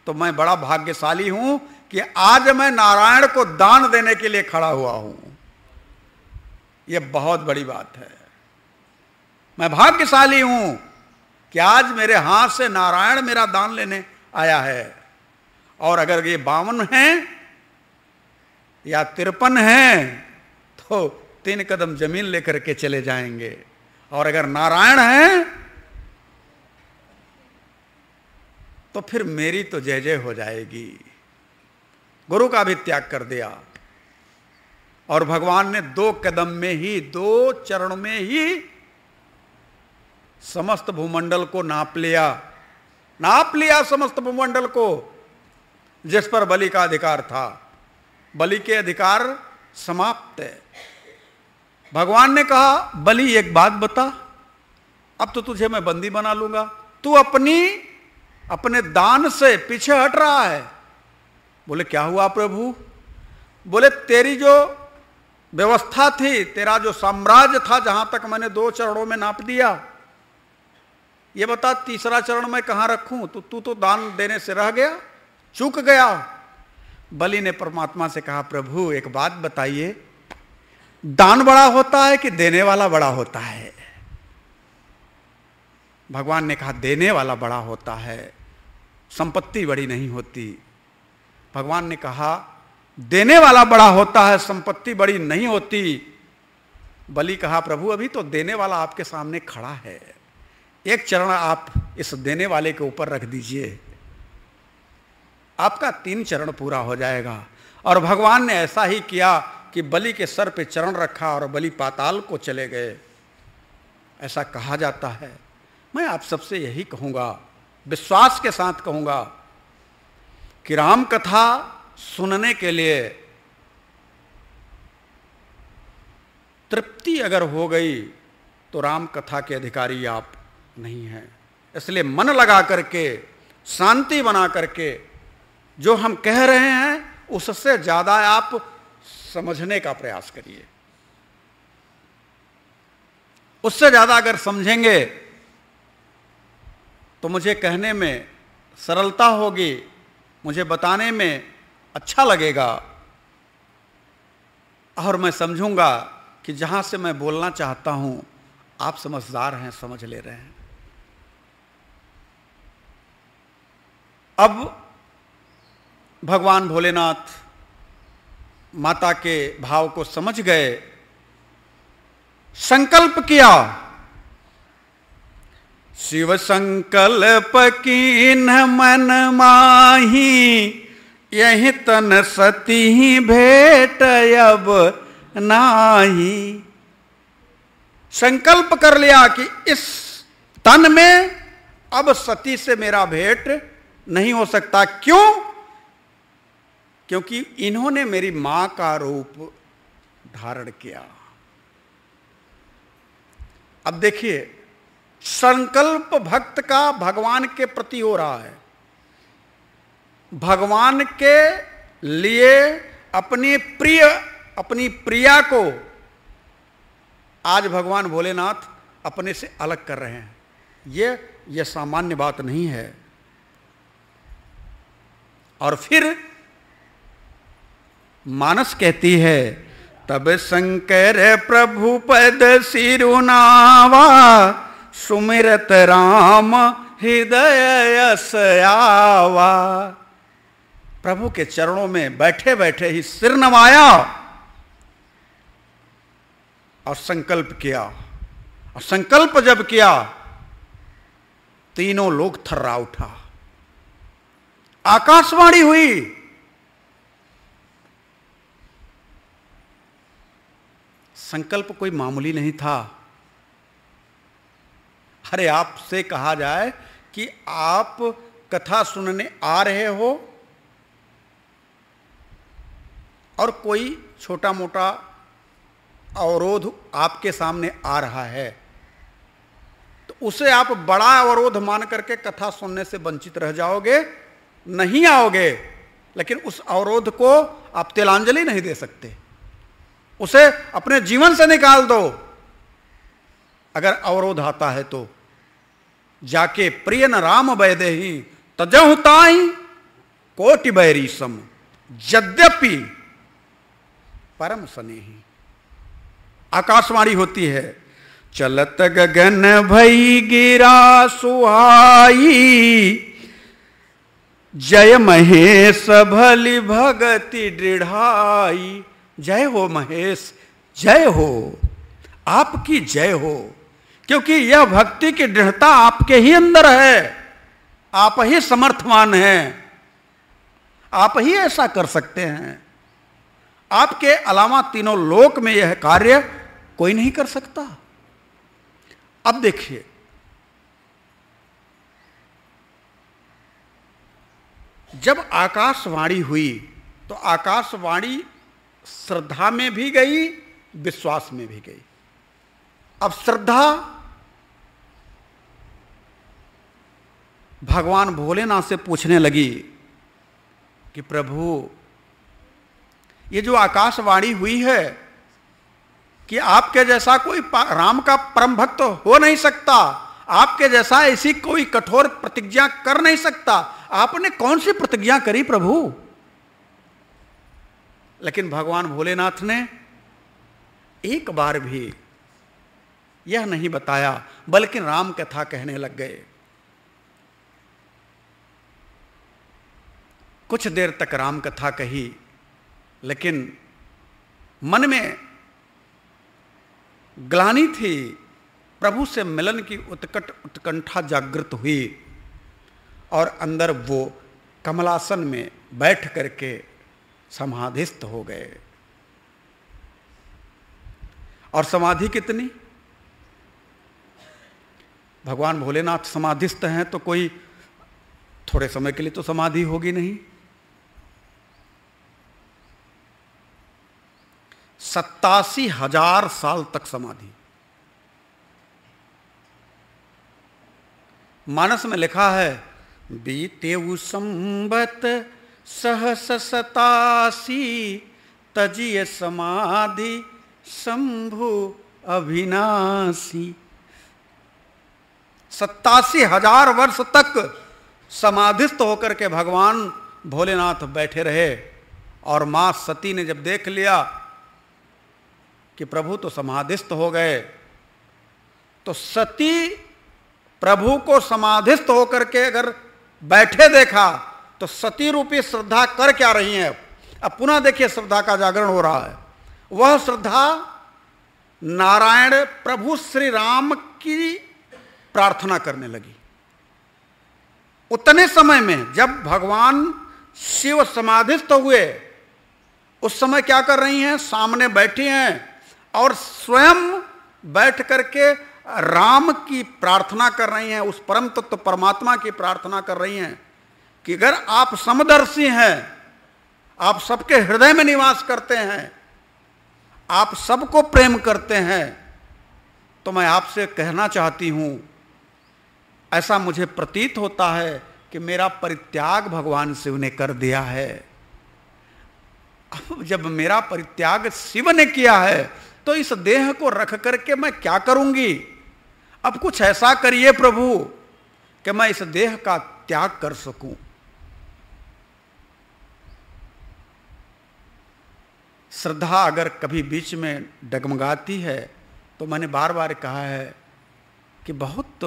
तो मैं बड़ा भाग्यशाली हूं कि आज मैं नारायण को दान देने के लिए खड़ा हुआ हूं। यह बहुत बड़ी बात है। मैं भाग्यशाली हूं कि आज मेरे हाथ से नारायण मेरा दान लेने आया है। और अगर ये 52 हैं या 53 हैं तो 3 कदम जमीन लेकर के चले जाएंगे। और अगर नारायण हैं तो फिर मेरी तो जय जय हो जाएगी। गुरु का भी त्याग कर दिया और भगवान ने 2 कदम में ही, 2 चरण में ही समस्त भूमंडल को नाप लिया समस्त भूमंडल को। जिस पर बलि का अधिकार था। बलि के अधिकार समाप्त है। भगवान ने कहा, बलि एक बात बता, अब तो तुझे मैं बंदी बना लूंगा। तू अपने दान से पीछे हट रहा है। बोले क्या हुआ प्रभु? बोले तेरी जो व्यवस्था थी, तेरा जो साम्राज्य था, जहां तक मैंने 2 चरणों में नाप दिया, ये बता तीसरा चरण मैं कहां रखूं? तो तू तो दान देने से रह गया, चूक गया। बलि ने परमात्मा से कहा, प्रभु एक बात बताइए, दान बड़ा होता है कि देने वाला बड़ा होता है? भगवान ने कहा, देने वाला बड़ा होता है, संपत्ति बड़ी नहीं होती। भगवान ने कहा, देने वाला बड़ा होता है, संपत्ति बड़ी नहीं होती। बलि कहा, प्रभु अभी तो देने वाला आपके सामने खड़ा है, एक चरण आप इस देने वाले के ऊपर रख दीजिए, आपका 3 चरण पूरा हो जाएगा। और भगवान ने ऐसा ही किया कि बलि के सर पे चरण रखा और बलि पाताल को चले गए। ऐसा कहा जाता है। मैं आप सबसे यही कहूंगा, विश्वास के साथ कहूंगा कि राम कथा सुनने के लिए तृप्ति अगर हो गई तो राम कथा के अधिकारी आप नहीं हैं। इसलिए मन लगा करके, शांति बना करके जो हम कह रहे हैं उससे ज्यादा आप समझने का प्रयास करिए। उससे ज्यादा अगर समझेंगे तो मुझे कहने में सरलता होगी, मुझे बताने में अच्छा लगेगा, और मैं समझूंगा कि जहां से मैं बोलना चाहता हूं आप समझदार हैं, समझ ले रहे हैं। अब भगवान भोलेनाथ माता के भाव को समझ गए, संकल्प किया। शिव संकल्प कीन मन माही, यही तन सती भेट अब नाही। संकल्प कर लिया कि इस तन में अब सती से मेरा भेंट नहीं हो सकता। क्यों? क्योंकि इन्होंने मेरी मां का रूप धारण किया। अब देखिए, संकल्प भक्त का भगवान के प्रति हो रहा है। भगवान के लिए अपनी प्रिया को आज भगवान भोलेनाथ अपने से अलग कर रहे हैं। ये सामान्य बात नहीं है। और फिर मानस कहती है, तब शंकर प्रभु पद सिरुनावा, सुमिरत राम हृदय यस आवा। प्रभु के चरणों में बैठे बैठे ही सिर नवाया और संकल्प किया। और संकल्प जब किया, तीनों लोग थर्रा उठा, आकाशवाणी हुई। संकल्प कोई मामूली नहीं था। अरे आपसे कहा जाए कि आप कथा सुनने आ रहे हो और कोई छोटा मोटा अवरोध आपके सामने आ रहा है, तो उसे आप बड़ा अवरोध मान करके कथा सुनने से वंचित रह जाओगे, नहीं आओगे। लेकिन उस अवरोध को आप तिलांजलि नहीं दे सकते, उसे अपने जीवन से निकाल दो। अगर अवरोध आता है तो जाके प्रिय न राम वैदेही तजहु ताई कोटि बैरी सम, यद्यपि परम स्नेही। आकाशवाणी होती है, चलत गगन भई गिरा सुहाई, जय महेश भली भगति दृढ़ाई। जय हो महेश, जय हो, आपकी जय हो, क्योंकि यह भक्ति की दृढ़ता आपके ही अंदर है। आप ही समर्थवान हैं, आप ही ऐसा कर सकते हैं। आपके अलावा तीनों लोक में यह कार्य कोई नहीं कर सकता। अब देखिए, जब आकाशवाणी हुई तो आकाशवाणी श्रद्धा में भी गई, विश्वास में भी गई। अब श्रद्धा भगवान भोलेनाथ से पूछने लगी कि प्रभु, ये जो आकाशवाणी हुई है कि आपके जैसा कोई राम का परम भक्त हो नहीं सकता, आपके जैसा ऐसी कोई कठोर प्रतिज्ञा कर नहीं सकता, आपने कौन सी प्रतिज्ञा करी प्रभु? लेकिन भगवान भोलेनाथ ने एक बार भी यह नहीं बताया, बल्कि राम कथा कहने लग गए। कुछ देर तक राम कथा कही, लेकिन मन में ग्लानि थी, प्रभु से मिलन की उत्कंठा जागृत हुई और अंदर वो कमलासन में बैठ करके समाधिस्थ हो गए। और समाधि कितनी? भगवान भोलेनाथ समाधिस्थ हैं तो कोई थोड़े समय के लिए तो समाधि होगी नहीं। 87,000 साल तक समाधि। मानस में लिखा है, बीतेउ संबत सहस 87 तजिय समाधि शंभु अविनाशी। 87,000 वर्ष तक समाधिस्थ होकर के भगवान भोलेनाथ बैठे रहे। और मां सती ने जब देख लिया कि प्रभु तो समाधिस्थ हो गए, तो सती प्रभु को समाधिस्थ होकर के अगर बैठे देखा तो सती रूपी श्रद्धा कर क्या रही है? अब पुनः देखिए श्रद्धा का जागरण हो रहा है। वह श्रद्धा नारायण प्रभु श्री राम की प्रार्थना करने लगी। उतने समय में जब भगवान शिव समाधिस्थ हुए, उस समय क्या कर रही हैं? सामने बैठी हैं और स्वयं बैठ करके राम की प्रार्थना कर रही हैं, उस परम तत्व परमात्मा की प्रार्थना कर रही हैं कि अगर आप समदर्शी हैं, आप सबके हृदय में निवास करते हैं, आप सबको प्रेम करते हैं, तो मैं आपसे कहना चाहती हूं, ऐसा मुझे प्रतीत होता है कि मेरा परित्याग भगवान शिव ने कर दिया है। अब जब मेरा परित्याग शिव ने किया है तो इस देह को रख करके मैं क्या करूंगी? अब कुछ ऐसा करिए प्रभु कि मैं इस देह का त्याग कर सकूं। श्रद्धा अगर कभी बीच में डगमगाती है तो मैंने बार बार कहा है कि बहुत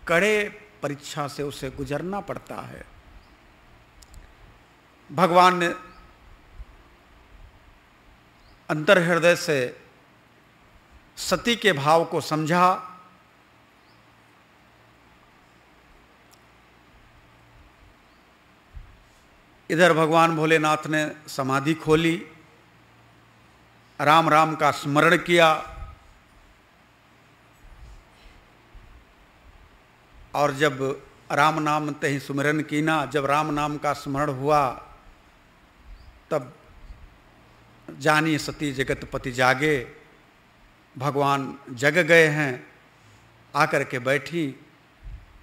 कड़े परीक्षा से उसे गुजरना पड़ता है। भगवान ने अंतर हृदय से सती के भाव को समझा। इधर भगवान भोलेनाथ ने समाधि खोली, राम राम का स्मरण किया और जब राम नाम ते ही सुमिरन कीना, जब राम नाम का स्मरण हुआ तब जानी सती जगतपति जागे। भगवान जग गए हैं, आकर के बैठी,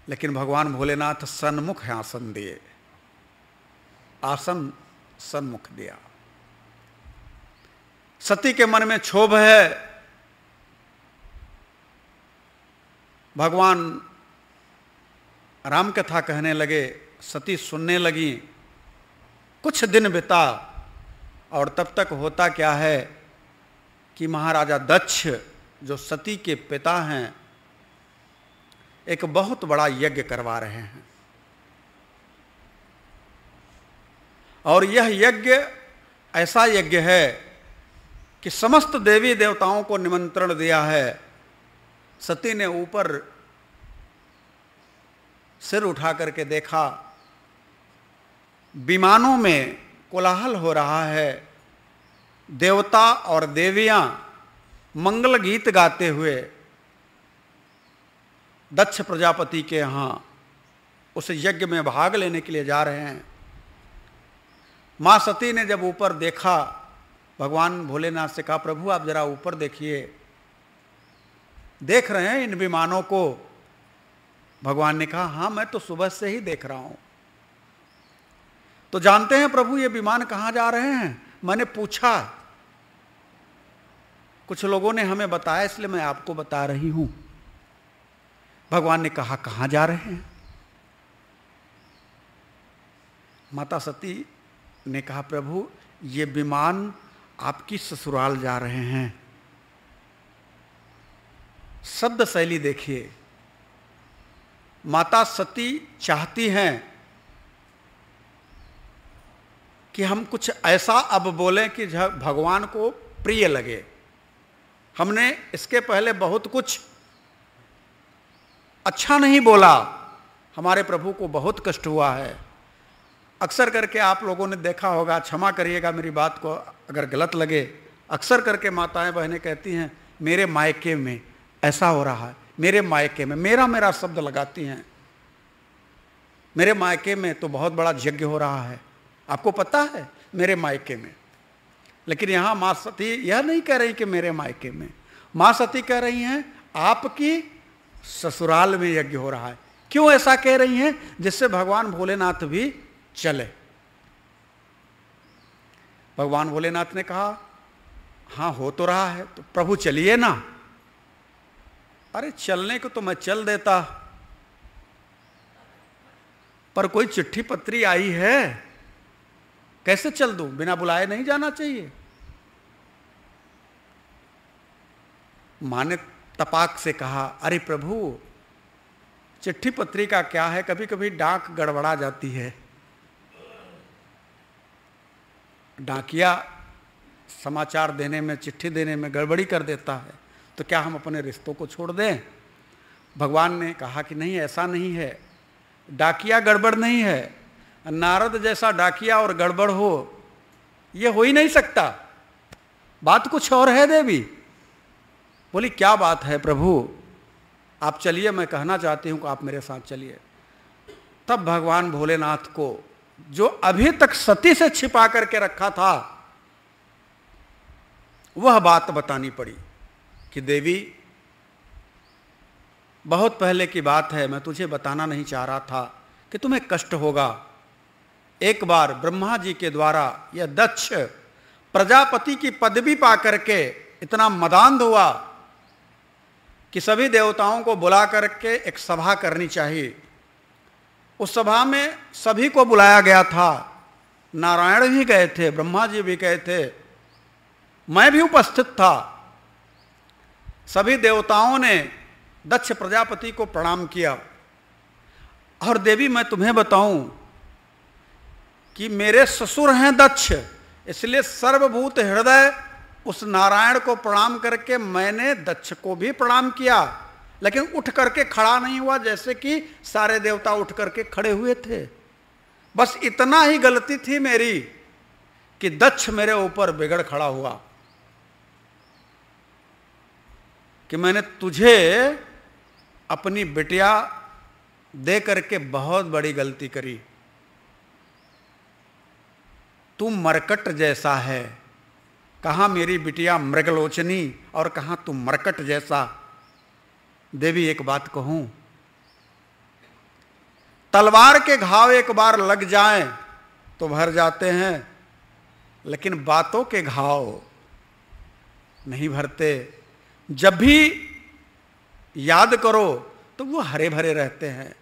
लेकिन भगवान भोलेनाथ सन्मुख आसन दिए, आसन सन्मुख दिया। सती के मन में क्षोभ है। भगवान राम कथा कहने लगे, सती सुनने लगी। कुछ दिन बिता और तब तक होता क्या है कि महाराजा दक्ष जो सती के पिता हैं, एक बहुत बड़ा यज्ञ करवा रहे हैं। और यह यज्ञ ऐसा यज्ञ है कि समस्त देवी देवताओं को निमंत्रण दिया है। सती ने ऊपर सिर उठा करके देखा, विमानों में कोलाहल हो रहा है, देवता और देवियां मंगल गीत गाते हुए दक्ष प्रजापति के यहाँ उस यज्ञ में भाग लेने के लिए जा रहे हैं। मां सती ने जब ऊपर देखा, भगवान भोलेनाथ से कहा, प्रभु आप जरा ऊपर देखिए, देख रहे हैं इन विमानों को? भगवान ने कहा, हाँ मैं तो सुबह से ही देख रहा हूं। तो जानते हैं प्रभु ये विमान कहां जा रहे हैं? मैंने पूछा, कुछ लोगों ने हमें बताया, इसलिए मैं आपको बता रही हूं। भगवान ने कहा, कहां जा रहे हैं? माता सती ने कहा, प्रभु ये विमान आपकी ससुराल जा रहे हैं। शब्द शैली देखिए, माता सती चाहती हैं कि हम कुछ ऐसा अब बोलें कि भगवान को प्रिय लगे। हमने इसके पहले बहुत कुछ अच्छा नहीं बोला, हमारे प्रभु को बहुत कष्ट हुआ है। अक्सर करके आप लोगों ने देखा होगा, क्षमा करिएगा मेरी बात को अगर गलत लगे, अक्सर करके माताएं बहनें कहती हैं मेरे मायके में ऐसा हो रहा है, मेरे मायके में, मेरा शब्द लगाती हैं। मेरे मायके में तो बहुत बड़ा यज्ञ हो रहा है, आपको पता है, मेरे मायके में। लेकिन यहां मां सती यह नहीं कह रही कि मेरे मायके में, मां सती कह रही हैं आपकी ससुराल में यज्ञ हो रहा है। क्यों ऐसा कह रही हैं? जिससे भगवान भोलेनाथ भी चले। भगवान भोलेनाथ ने कहा, हां हो तो रहा है, तो प्रभु चलिए ना। अरे चलने को तो मैं चल देता, पर कोई चिट्ठी पत्री आई है, कैसे चल दूं? बिना बुलाए नहीं जाना चाहिए। मां ने तपाक से कहा, अरे प्रभु चिट्ठी पत्री का क्या है, कभी कभी डाक गड़बड़ा जाती है। डाकिया समाचार देने में, चिट्ठी देने में गड़बड़ी कर देता है, तो क्या हम अपने रिश्तों को छोड़ दें? भगवान ने कहा कि नहीं, ऐसा नहीं है, डाकिया गड़बड़ नहीं है। नारद जैसा डाकिया और गड़बड़ हो, यह हो ही नहीं सकता। बात कुछ और है। देवी बोली, क्या बात है प्रभु? आप चलिए, मैं कहना चाहती हूं कि आप मेरे साथ चलिए। तब भगवान भोलेनाथ को जो अभी तक सती से छिपा करके रखा था, वह बात बतानी पड़ी कि देवी बहुत पहले की बात है, मैं तुझे बताना नहीं चाह रहा था कि तुम्हें कष्ट होगा। एक बार ब्रह्मा जी के द्वारा यह दक्ष प्रजापति की पदवी पा करके इतना मदान्ध हुआ कि सभी देवताओं को बुला करके एक सभा करनी चाहिए। उस सभा में सभी को बुलाया गया था, नारायण भी गए थे, ब्रह्मा जी भी गए थे, मैं भी उपस्थित था। सभी देवताओं ने दक्ष प्रजापति को प्रणाम किया। और देवी मैं तुम्हें बताऊं कि मेरे ससुर हैं दक्ष, इसलिए सर्वभूत हृदय उस नारायण को प्रणाम करके मैंने दक्ष को भी प्रणाम किया, लेकिन उठ करके खड़ा नहीं हुआ जैसे कि सारे देवता उठ करके खड़े हुए थे। बस इतना ही गलती थी मेरी कि दक्ष मेरे ऊपर बिगड़ खड़ा हुआ कि मैंने तुझे अपनी बिटिया दे करके बहुत बड़ी गलती करी। तू मरकट जैसा है, कहां मेरी बिटिया मृगलोचनी और कहां तू मरकट जैसा। देवी एक बात कहूं, तलवार के घाव एक बार लग जाएं तो भर जाते हैं, लेकिन बातों के घाव नहीं भरते। जब भी याद करो तो वो हरे भरे रहते हैं।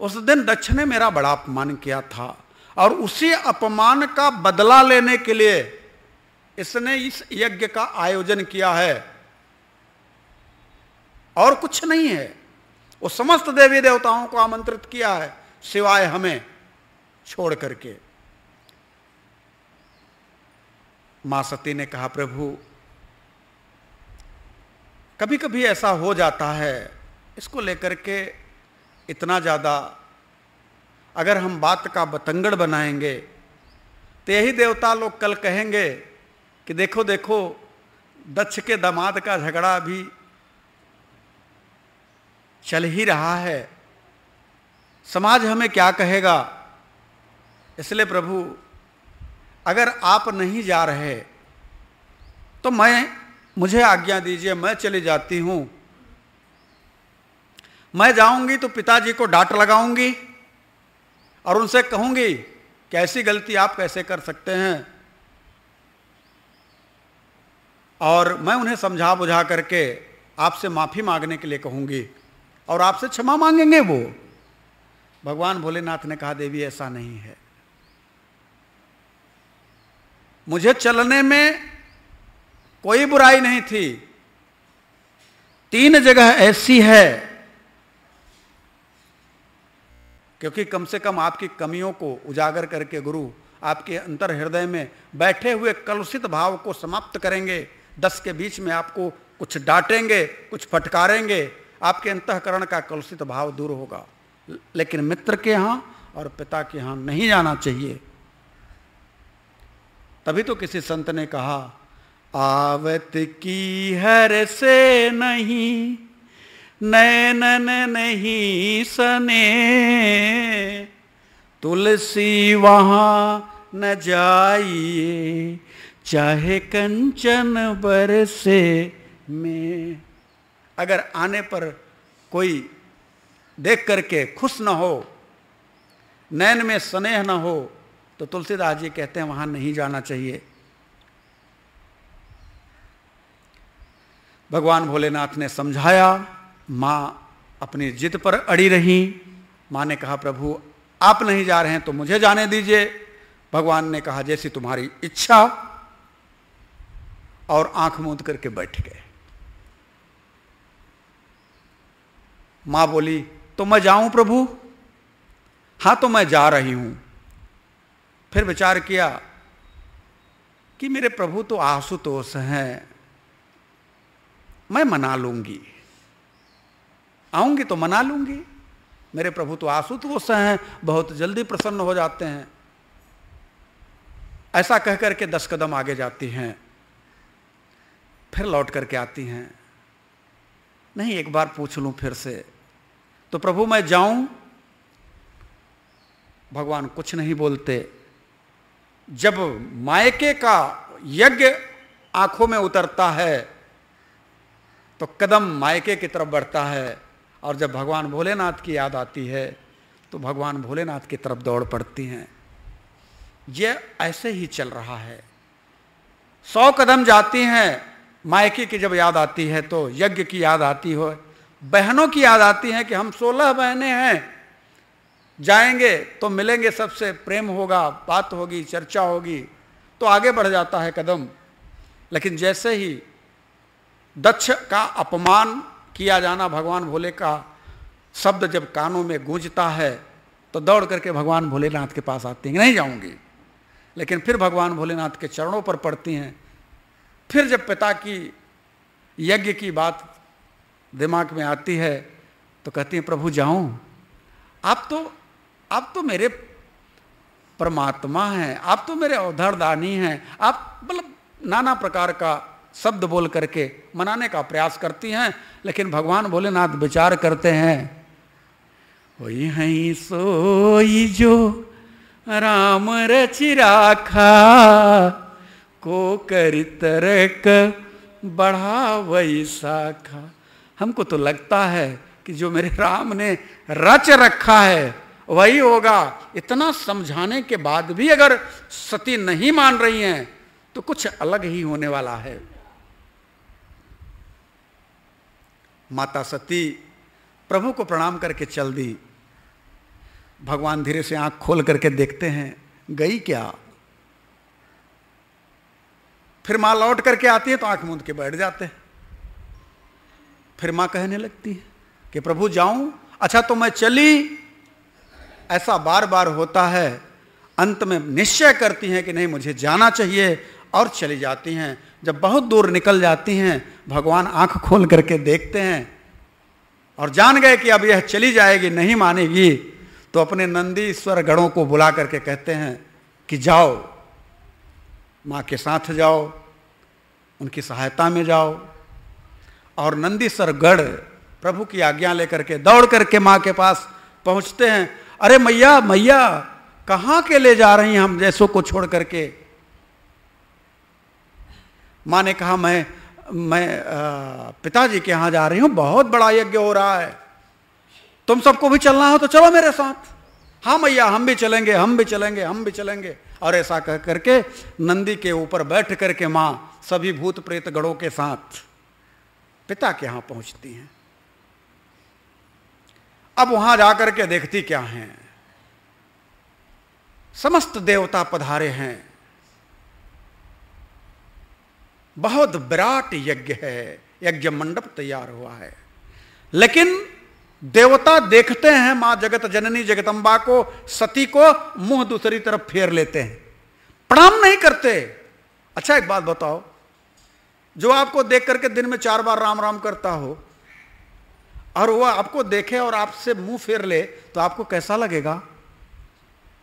उस दिन दक्ष ने मेरा बड़ा अपमान किया था और उसी अपमान का बदला लेने के लिए इसने इस यज्ञ का आयोजन किया है, और कुछ नहीं है। वो समस्त देवी देवताओं को आमंत्रित किया है सिवाय हमें छोड़ करके। मां सती ने कहा, प्रभु कभी कभी ऐसा हो जाता है, इसको लेकर के इतना ज़्यादा अगर हम बात का बतंगड़ बनाएंगे तो यही देवता लोग कल कहेंगे कि देखो देखो दक्ष के दामाद का झगड़ा भी चल ही रहा है, समाज हमें क्या कहेगा। इसलिए प्रभु अगर आप नहीं जा रहे तो मुझे आज्ञा दीजिए, मैं चली जाती हूं। मैं जाऊंगी तो पिताजी को डांट लगाऊंगी और उनसे कहूंगी कि ऐसी गलती आप कैसे कर सकते हैं, और मैं उन्हें समझा बुझा करके आपसे माफी मांगने के लिए कहूंगी और आपसे क्षमा मांगेंगे वो। भगवान भोलेनाथ ने कहा, देवी ऐसा नहीं है। मुझे चलने में कोई बुराई नहीं थी। 3 जगह ऐसी है, क्योंकि कम से कम आपकी कमियों को उजागर करके गुरु आपके अंतर हृदय में बैठे हुए कलुषित भाव को समाप्त करेंगे। 10 के बीच में आपको कुछ डांटेंगे, कुछ फटकारेंगे, आपके अंतःकरण का कलुषित भाव दूर होगा। लेकिन मित्र के यहां और पिता के यहां नहीं जाना चाहिए। तभी तो किसी संत ने कहा, आवत की हर से नहीं, नैनन नहीं सने, तुलसी वहां न जाइए, चाहे कंचन बरसे में। अगर आने पर कोई देख करके खुश न हो, नैन में स्नेह न हो, तो तुलसीदास जी कहते हैं वहां नहीं जाना चाहिए। भगवान भोलेनाथ ने समझाया, मां अपनी जिद पर अड़ी रही। मां ने कहा, प्रभु आप नहीं जा रहे हैं तो मुझे जाने दीजिए। भगवान ने कहा, जैसी तुम्हारी इच्छा, और आंख मूंद करके बैठ गए। मां बोली, तो मैं जाऊं प्रभु? हां तो मैं जा रही हूं। फिर विचार किया कि मेरे प्रभु तो आशुतोष हैं, मैं मना लूंगी, आऊंगी तो मना लूंगी। मेरे प्रभु तो आशुतोष हैं, बहुत जल्दी प्रसन्न हो जाते हैं। ऐसा कह करके 10 कदम आगे जाती हैं, फिर लौट करके आती हैं। नहीं, एक बार पूछ लूं फिर से, तो प्रभु मैं जाऊं? भगवान कुछ नहीं बोलते। जब मायके का यज्ञ आंखों में उतरता है तो कदम मायके की तरफ बढ़ता है, और जब भगवान भोलेनाथ की याद आती है तो भगवान भोलेनाथ की तरफ दौड़ पड़ती हैं। ये ऐसे ही चल रहा है। 100 कदम जाती हैं, मायके की जब याद आती है तो यज्ञ की याद आती हो, बहनों की याद आती है कि हम 16 बहनें हैं, जाएंगे तो मिलेंगे सबसे, प्रेम होगा, बात होगी, चर्चा होगी, तो आगे बढ़ जाता है कदम। लेकिन जैसे ही दक्ष का अपमान किया जाना भगवान भोले का शब्द जब कानों में गूंजता है तो दौड़ करके भगवान भोलेनाथ के पास आती हैं, नहीं जाऊंगी। लेकिन फिर भगवान भोलेनाथ के चरणों पर पड़ती हैं। फिर जब पिता की यज्ञ की बात दिमाग में आती है तो कहती हैं, प्रभु जाऊं? आप तो मेरे परमात्मा हैं, आप तो मेरे उद्धारदानी हैं। आप मतलब नाना प्रकार का शब्द बोल करके मनाने का प्रयास करती हैं। लेकिन भगवान भोलेनाथ विचार करते हैं, होई हई सोई जो राम रचि राखा, को करि तरक बढ़ावई शाखा। हमको तो लगता है कि जो मेरे राम ने रच रखा है वही होगा। इतना समझाने के बाद भी अगर सती नहीं मान रही हैं तो कुछ अलग ही होने वाला है। माता सती प्रभु को प्रणाम करके चल दी। भगवान धीरे से आंख खोल करके देखते हैं, गई क्या? फिर मां लौट करके आती है तो आंख मूंद के बैठ जाते हैं। फिर मां कहने लगती है कि प्रभु जाऊं? अच्छा तो मैं चली। ऐसा बार बार होता है। अंत में निश्चय करती हैं कि नहीं मुझे जाना चाहिए, और चली जाती हैं। जब बहुत दूर निकल जाती हैं भगवान आंख खोल करके देखते हैं और जान गए कि अब यह चली जाएगी, नहीं मानेगी, तो अपने नंदीश्वर गणों को बुला करके कहते हैं कि जाओ, माँ के साथ जाओ, उनकी सहायता में जाओ। और नंदीश्वर गण प्रभु की आज्ञा लेकर के दौड़ करके माँ के पास पहुंचते हैं, अरे मैया मैया कहां के ले जा रही हैं हम जैसों को छोड़ करके। मां ने कहा मैं पिताजी के यहां जा रही हूं, बहुत बड़ा यज्ञ हो रहा है, तुम सबको भी चलना हो तो चलो मेरे साथ। हाँ मैया हम भी चलेंगे, हम भी चलेंगे, हम भी चलेंगे। और ऐसा कह करके नंदी के ऊपर बैठ करके मां सभी भूत प्रेत गणों के साथ पिता के यहां पहुंचती हैं। अब वहां जाकर के देखती क्या हैं, समस्त देवता पधारे हैं, बहुत विराट यज्ञ है, यज्ञ मंडप तैयार हुआ है। लेकिन देवता देखते हैं मां जगत जननी जगदम्बा को, सती को, मुंह दूसरी तरफ फेर लेते हैं, प्रणाम नहीं करते। अच्छा एक बात बताओ, जो आपको देख करके दिन में 4 बार राम राम करता हो और वह आपको देखे और आपसे मुंह फेर ले तो आपको कैसा लगेगा?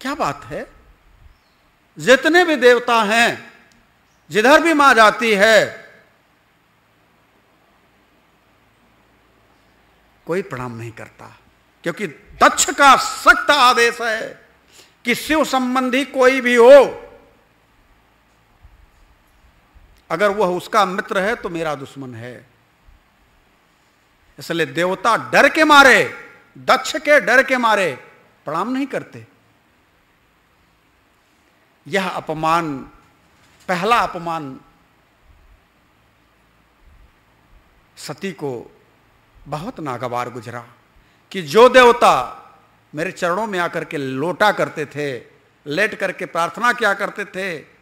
क्या बात है? जितने भी देवता हैं, जिधर भी मां जाती है कोई प्रणाम नहीं करता, क्योंकि दक्ष का सख्त आदेश है कि शिव संबंधी कोई भी हो, अगर वह उसका मित्र है तो मेरा दुश्मन है। इसलिए देवता डर के मारे, दक्ष के डर के मारे प्रणाम नहीं करते। यह अपमान, पहला अपमान सती को बहुत नागवार गुजरा कि जो देवता मेरे चरणों में आकर के लोटा करते थे, लेट करके प्रार्थना किया करते थे,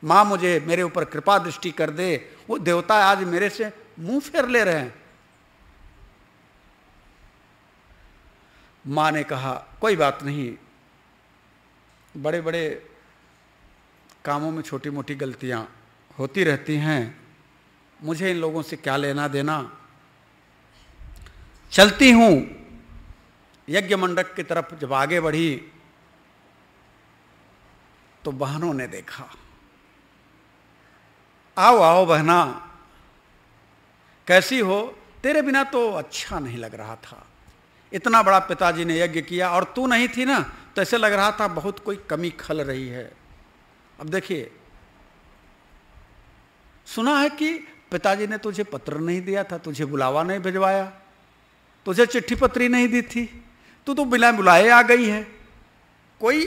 मां मुझे मेरे ऊपर कृपा दृष्टि कर दे, वो देवता आज मेरे से मुंह फेर ले रहे हैं। मां ने कहा कोई बात नहीं, बड़े बड़े कामों में छोटी मोटी गलतियां होती रहती हैं, मुझे इन लोगों से क्या लेना देना, चलती हूं। यज्ञ मंडप की तरफ जब आगे बढ़ी तो बहनों ने देखा, आओ आओ बहना, कैसी हो? तेरे बिना तो अच्छा नहीं लग रहा था, इतना बड़ा पिताजी ने यज्ञ किया और तू नहीं थी ना, तो ऐसे लग रहा था बहुत कोई कमी खल रही है। अब देखिए, सुना है कि पिताजी ने तुझे पत्र नहीं दिया था, तुझे बुलावा नहीं भिजवाया, तुझे चिट्ठी पत्री नहीं दी थी, तू तो बिना बुलाए आ गई है। कोई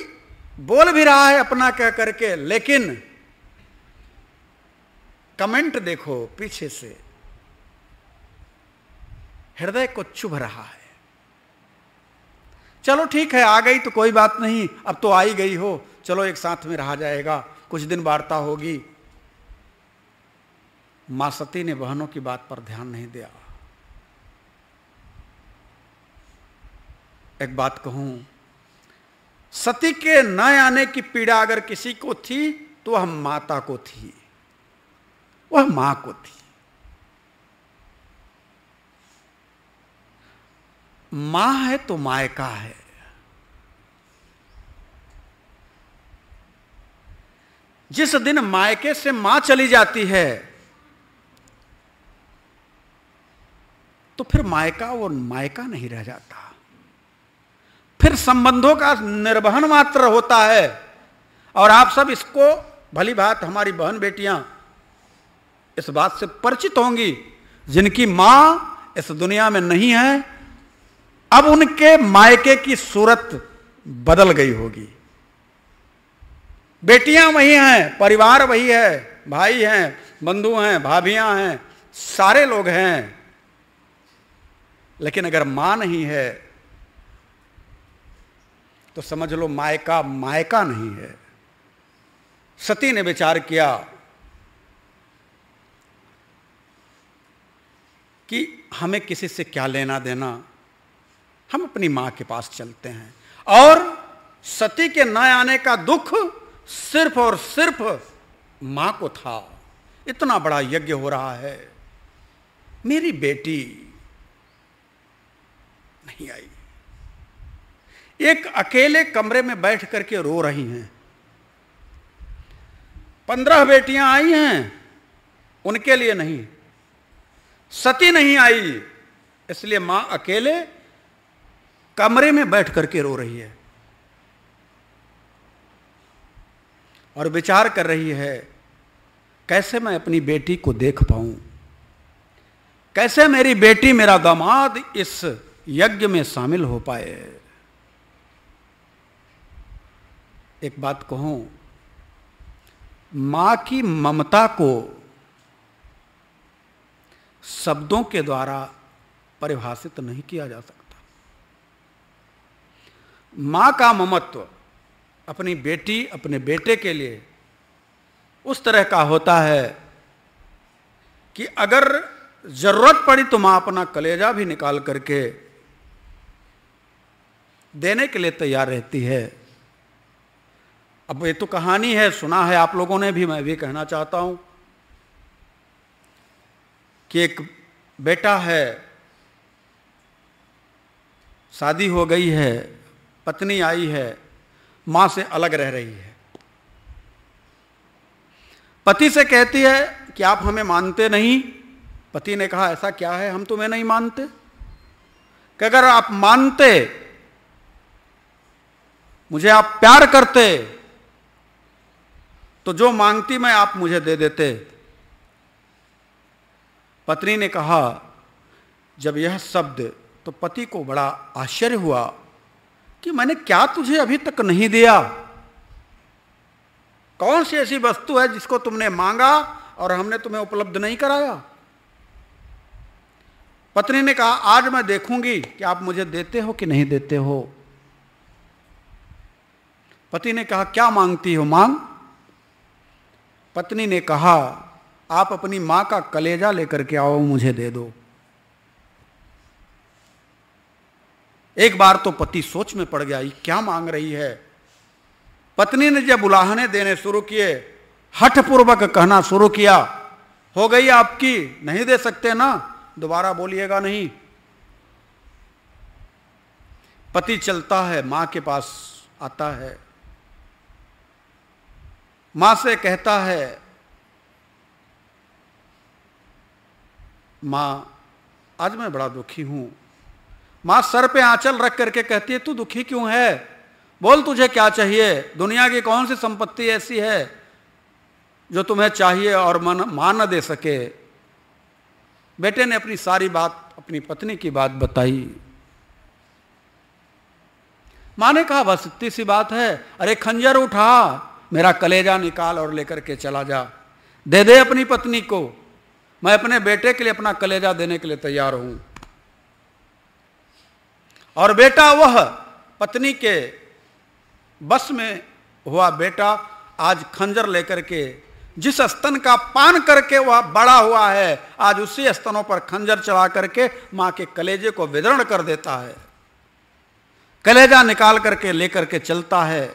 बोल भी रहा है अपना कह करके, लेकिन कमेंट देखो पीछे से, हृदय को चुभ रहा है। चलो ठीक है, आ गई तो कोई बात नहीं, अब तो आई गई हो, चलो एक साथ में रहा जाएगा, कुछ दिन वार्ता होगी। मां सती ने बहनों की बात पर ध्यान नहीं दिया। एक बात कहूं, सती के न आने की पीड़ा अगर किसी को थी तो वह माता को थी, वह मां को थी। मां है तो मायका है। जिस दिन मायके से मां चली जाती है तो फिर मायका वो मायका नहीं रह जाता, फिर संबंधों का निर्वहन मात्र होता है। और आप सब इसको भली बात, हमारी बहन बेटियां इस बात से परिचित होंगी, जिनकी मां इस दुनिया में नहीं है, अब उनके मायके की सूरत बदल गई होगी। बेटियां वही हैं, परिवार वही है, भाई हैं, बंधु हैं, भाभियां हैं, सारे लोग हैं, लेकिन अगर मां नहीं है तो समझ लो मायका मायका नहीं है। सती ने विचार किया कि हमें किसी से क्या लेना देना, हम अपनी मां के पास चलते हैं। और सती के न आने का दुख सिर्फ और सिर्फ मां को था। इतना बड़ा यज्ञ हो रहा है, मेरी बेटी नहीं आई। एक अकेले कमरे में बैठ करके रो रही हैं। 15 बेटियां आई हैं, उनके लिए नहीं, सती नहीं आई, इसलिए मां अकेले कमरे में बैठ करके रो रही है और विचार कर रही है कैसे मैं अपनी बेटी को देख पाऊं, कैसे मेरी बेटी, मेरा दामाद इस यज्ञ में शामिल हो पाए। एक बात कहूं, मां की ममता को शब्दों के द्वारा परिभाषित नहीं किया जा सकता। मां का ममत्व अपनी बेटी, अपने बेटे के लिए उस तरह का होता है कि अगर जरूरत पड़ी तो मां अपना कलेजा भी निकाल करके देने के लिए तैयार रहती है। अब ये तो कहानी है, सुना है आप लोगों ने भी, मैं भी कहना चाहता हूं कि एक बेटा है, शादी हो गई है, पत्नी आई है, मां से अलग रह रही है। पति से कहती है कि आप हमें मानते नहीं। पति ने कहा ऐसा क्या है, हम तुम्हें नहीं मानते? कि अगर आप मानते, मुझे आप प्यार करते, तो जो मांगती मैं आप मुझे दे देते। पत्नी ने कहा, जब यह शब्द, तो पति को बड़ा आश्चर्य हुआ कि मैंने क्या तुझे अभी तक नहीं दिया? कौन सी ऐसी वस्तु है जिसको तुमने मांगा और हमने तुम्हें उपलब्ध नहीं कराया? पत्नी ने कहा, आज मैं देखूंगी कि आप मुझे देते हो कि नहीं देते हो। पति ने कहा, क्या मांगती हो, मांग। पत्नी ने कहा, आप अपनी मां का कलेजा लेकर के आओ, मुझे दे दो। एक बार तो पति सोच में पड़ गया, ये क्या मांग रही है। पत्नी ने जब उलाहने देने शुरू किए, हठपूर्वक कहना शुरू किया, हो गई आपकी, नहीं दे सकते ना, दोबारा बोलिएगा नहीं। पति चलता है, मां के पास आता है, मां से कहता है, मां आज मैं बड़ा दुखी हूं। मां सर पे आंचल रख करके कहती है, तू दुखी क्यों है, बोल तुझे क्या चाहिए? दुनिया की कौन सी संपत्ति ऐसी है जो तुम्हें चाहिए और मां न दे सके? बेटे ने अपनी सारी बात अपनी पत्नी की बात बताई। मां ने कहा, बस इतनी सी बात है, अरे खंजर उठा, मेरा कलेजा निकाल और लेकर के चला जा, दे दे अपनी पत्नी को, मैं अपने बेटे के लिए अपना कलेजा देने के लिए तैयार हूं। और बेटा, वह पत्नी के बस में हुआ बेटा, आज खंजर लेकर के, जिस स्तन का पान करके वह बड़ा हुआ है, आज उसी स्तनों पर खंजर चला करके मां के कलेजे को विदरण कर देता है, कलेजा निकाल करके लेकर के चलता है।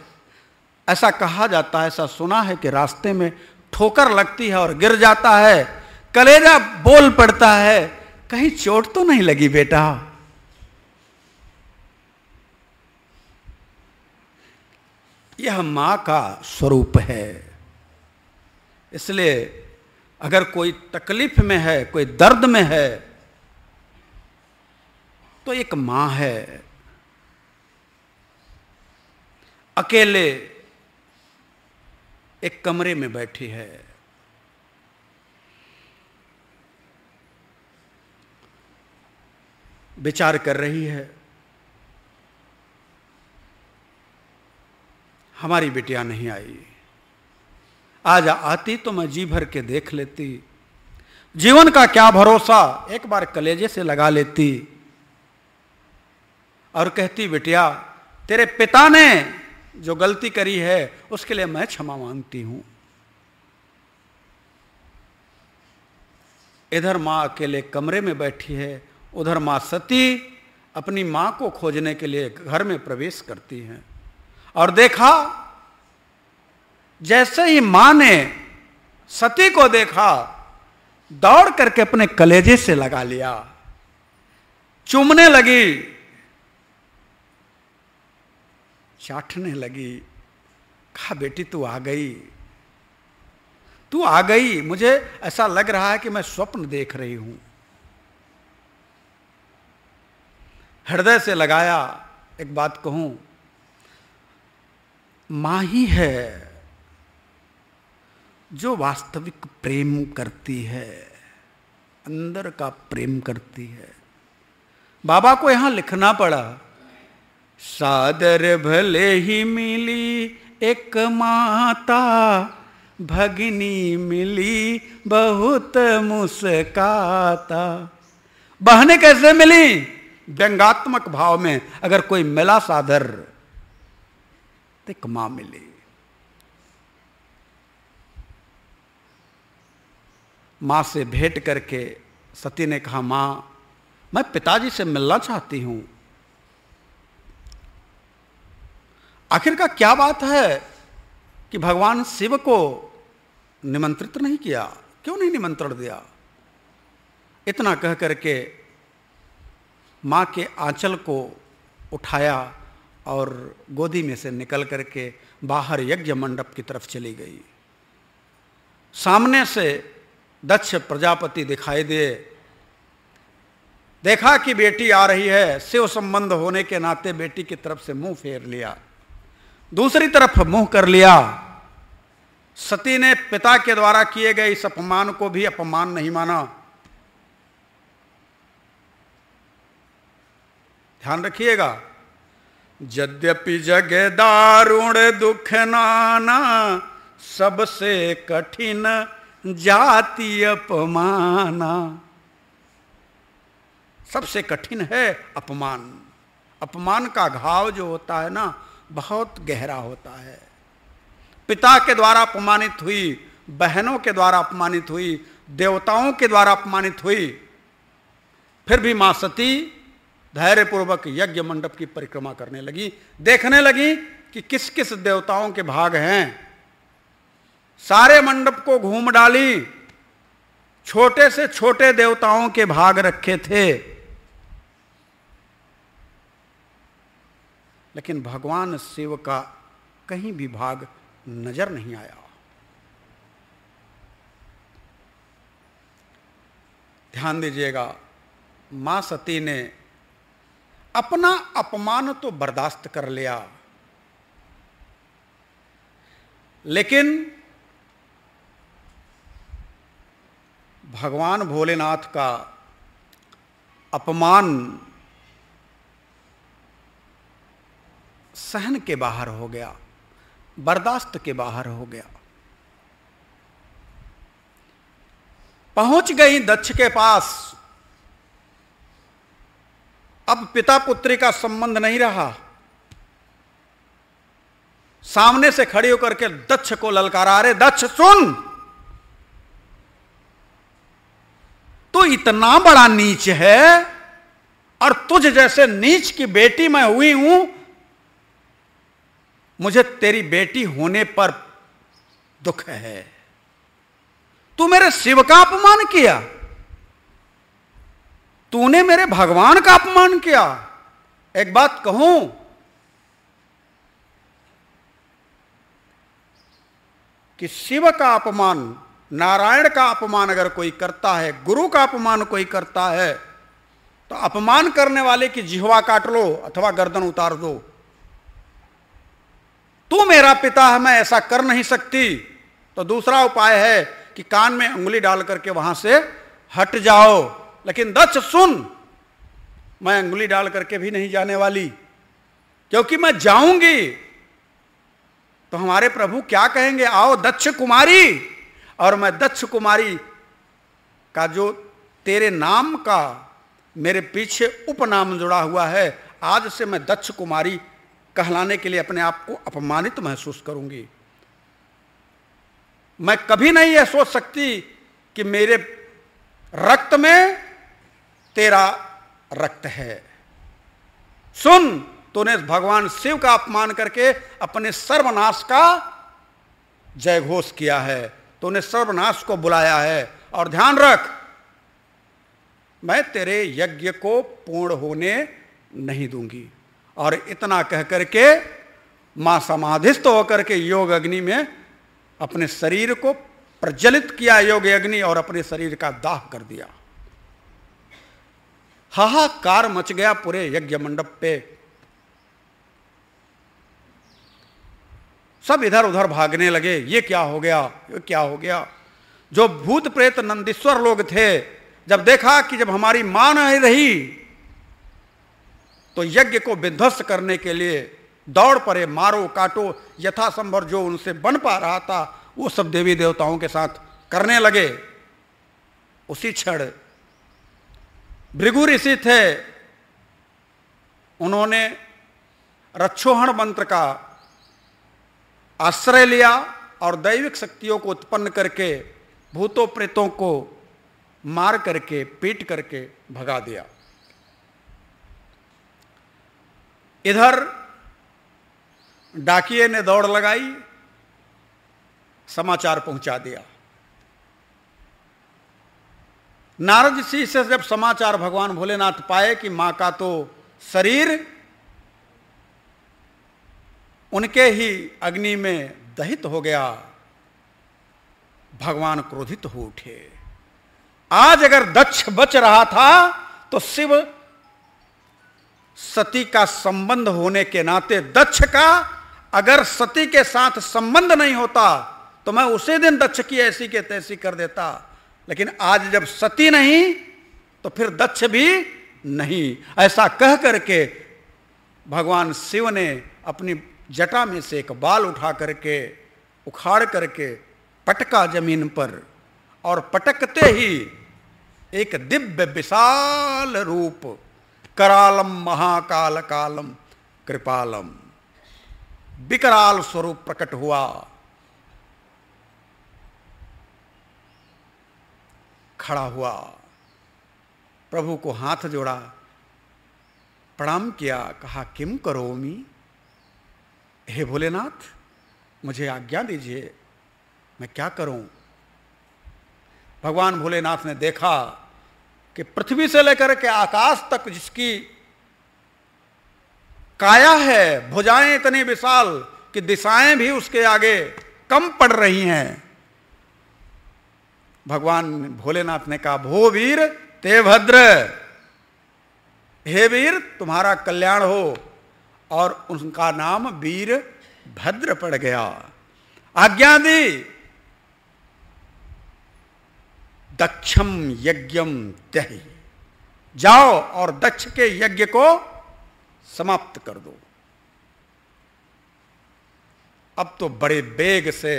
ऐसा कहा जाता है, ऐसा सुना है कि रास्ते में ठोकर लगती है और गिर जाता है, कलेजा बोल पड़ता है, कहीं चोट तो नहीं लगी बेटा? यह मां का स्वरूप है। इसलिए अगर कोई तकलीफ में है, कोई दर्द में है, तो एक मां है, अकेले एक कमरे में बैठी है, विचार कर रही है, हमारी बिटिया नहीं आई, आज आती तो मैं जी भर के देख लेती, जीवन का क्या भरोसा, एक बार कलेजे से लगा लेती और कहती, बिटिया तेरे पिता ने जो गलती करी है उसके लिए मैं क्षमा मांगती हूं। इधर मां अकेले कमरे में बैठी है, उधर मां सती अपनी मां को खोजने के लिए घर में प्रवेश करती हैं और देखा, जैसे ही मां ने सती को देखा, दौड़ करके अपने कलेजे से लगा लिया, चूमने लगी, चाटने लगी, कहा, बेटी तू आ गई, तू आ गई, मुझे ऐसा लग रहा है कि मैं स्वप्न देख रही हूं। हृदय से लगाया, एक बात कहूं, मां ही है जो वास्तविक प्रेम करती है, अंदर का प्रेम करती है। बाबा को यहां लिखना पड़ा, सादर भले ही मिली एक माता, भगिनी मिली बहुत मुस्काता। बहने कैसे मिली? व्यंगात्मक भाव में, अगर कोई मिला सादर तो एक मां मिली। मां से भेंट करके सती ने कहा, मां मैं पिताजी से मिलना चाहती हूं। आखिर का क्या बात है कि भगवान शिव को निमंत्रित नहीं किया, क्यों नहीं निमंत्रण दिया? इतना कह करके मां के आंचल को उठाया और गोदी में से निकल करके बाहर यज्ञ मंडप की तरफ चली गई। सामने से दक्ष प्रजापति दिखाई दे, देखा कि बेटी आ रही है, शिव संबंध होने के नाते बेटी की तरफ से मुंह फेर लिया, दूसरी तरफ मुंह कर लिया। सती ने पिता के द्वारा किए गए इस अपमान को भी अपमान नहीं माना। ध्यान रखिएगा, यद्यपि जग दारुण दुख नाना, सबसे कठिन जाति अपमाना। सबसे कठिन है अपमान। अपमान का घाव जो होता है ना, बहुत गहरा होता है। पिता के द्वारा अपमानित हुई, बहनों के द्वारा अपमानित हुई, देवताओं के द्वारा अपमानित हुई, फिर भी मां सती धैर्यपूर्वक यज्ञ मंडप की परिक्रमा करने लगी, देखने लगी कि किस किस देवताओं के भाग हैं। सारे मंडप को घूम डाली, छोटे से छोटे देवताओं के भाग रखे थे, लेकिन भगवान शिव का कहीं भी भाग नजर नहीं आया। ध्यान दीजिएगा, मां सती ने अपना अपमान तो बर्दाश्त कर लिया, लेकिन भगवान भोलेनाथ का अपमान सहन के बाहर हो गया, बर्दाश्त के बाहर हो गया। पहुंच गई दक्ष के पास। अब पिता पुत्री का संबंध नहीं रहा। सामने से खड़ी होकर के दक्ष को ललकारा, अरे दक्ष सुन, तू इतना बड़ा नीच है और तुझ जैसे नीच की बेटी मैं हुई हूं, मुझे तेरी बेटी होने पर दुख है। तू मेरे शिव का अपमान किया, तूने मेरे भगवान का अपमान किया। एक बात कहूं, कि शिव का अपमान, नारायण का अपमान अगर कोई करता है, गुरु का अपमान कोई करता है, तो अपमान करने वाले की जिह्वा काट लो अथवा गर्दन उतार दो। तू मेरा पिता है, मैं ऐसा कर नहीं सकती, तो दूसरा उपाय है कि कान में उंगली डाल करके वहां से हट जाओ। लेकिन दक्ष सुन, मैं उंगली डाल करके भी नहीं जाने वाली, क्योंकि मैं जाऊंगी तो हमारे प्रभु क्या कहेंगे, आओ दक्ष कुमारी। और मैं दक्ष कुमारी का जो तेरे नाम का मेरे पीछे उपनाम जुड़ा हुआ है, आज से मैं दक्ष कुमारी कहलाने के लिए अपने आप को अपमानित महसूस करूंगी। मैं कभी नहीं यह सोच सकती कि मेरे रक्त में तेरा रक्त है। सुन, तूने भगवान शिव का अपमान करके अपने सर्वनाश का जय घोष किया है, तूने सर्वनाश को बुलाया है। और ध्यान रख, मैं तेरे यज्ञ को पूर्ण होने नहीं दूंगी। और इतना कह करके मां समाधिस्थ होकर के योग अग्नि में अपने शरीर को प्रज्वलित किया, योग अग्नि, और अपने शरीर का दाह कर दिया। हाहाकार मच गया पूरे यज्ञ मंडप पे। सब इधर उधर भागने लगे, ये क्या हो गया, ये क्या हो गया। जो भूत प्रेत नंदीश्वर लोग थे, जब देखा कि जब हमारी मां नहीं रही तो यज्ञ को विध्वस्त करने के लिए दौड़ पड़े, मारो काटो, यथासंभव जो उनसे बन पा रहा था वो सब देवी देवताओं के साथ करने लगे। उसी क्षण भृगु ऋषि थे, उन्होंने रक्षोहण मंत्र का आश्रय लिया और दैविक शक्तियों को उत्पन्न करके भूतों प्रेतों को मार करके पीट करके भगा दिया। इधर डाकिये ने दौड़ लगाई, समाचार पहुंचा दिया। नारद ऋषि से जब समाचार भगवान भोलेनाथ पाए कि मां का तो शरीर उनके ही अग्नि में दहित हो गया, भगवान क्रोधित हो उठे। आज अगर दक्ष बच रहा था तो शिव सती का संबंध होने के नाते, दक्ष का अगर सती के साथ संबंध नहीं होता तो मैं उसी दिन दक्ष की ऐसी के तैसी कर देता, लेकिन आज जब सती नहीं तो फिर दक्ष भी नहीं। ऐसा कह करके भगवान शिव ने अपनी जटा में से एक बाल उठा करके उखाड़ करके पटका जमीन पर, और पटकते ही एक दिव्य विशाल रूप, करालम महाकाल कालम कृपालम, विकराल स्वरूप प्रकट हुआ। खड़ा हुआ, प्रभु को हाथ जोड़ा, प्रणाम किया, कहा किम करोमि, हे भोलेनाथ मुझे आज्ञा दीजिए, मैं क्या करूं। भगवान भोलेनाथ ने देखा कि पृथ्वी से लेकर के आकाश तक जिसकी काया है, भुजाएं इतनी विशाल कि दिशाएं भी उसके आगे कम पड़ रही हैं। भगवान भोलेनाथ ने कहा भो वीर ते भद्र, हे वीर तुम्हारा कल्याण हो, और उनका नाम वीर भद्र पड़ गया। आज्ञा दी, दक्षम यज्ञम त्यहि, जाओ और दक्ष के यज्ञ को समाप्त कर दो। अब तो बड़े वेग से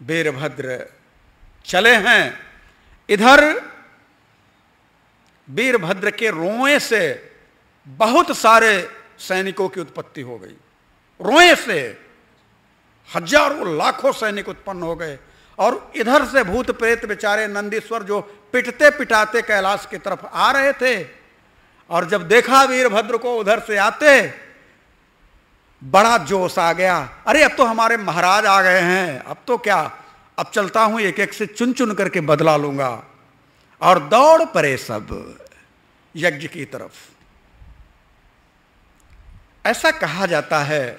वीरभद्र चले हैं। इधर वीरभद्र के रोए से बहुत सारे सैनिकों की उत्पत्ति हो गई। रोए से हजारों लाखों सैनिक उत्पन्न हो गए, और इधर से भूत प्रेत बेचारे नंदीश्वर जो पिटते पिटाते कैलाश की तरफ आ रहे थे, और जब देखा वीरभद्र को उधर से आते, बड़ा जोश आ गया। अरे अब तो हमारे महाराज आ गए हैं, अब तो क्या, अब चलता हूं एक एक से चुन चुन करके बदला लूंगा। और दौड़ पड़े सब यज्ञ की तरफ। ऐसा कहा जाता है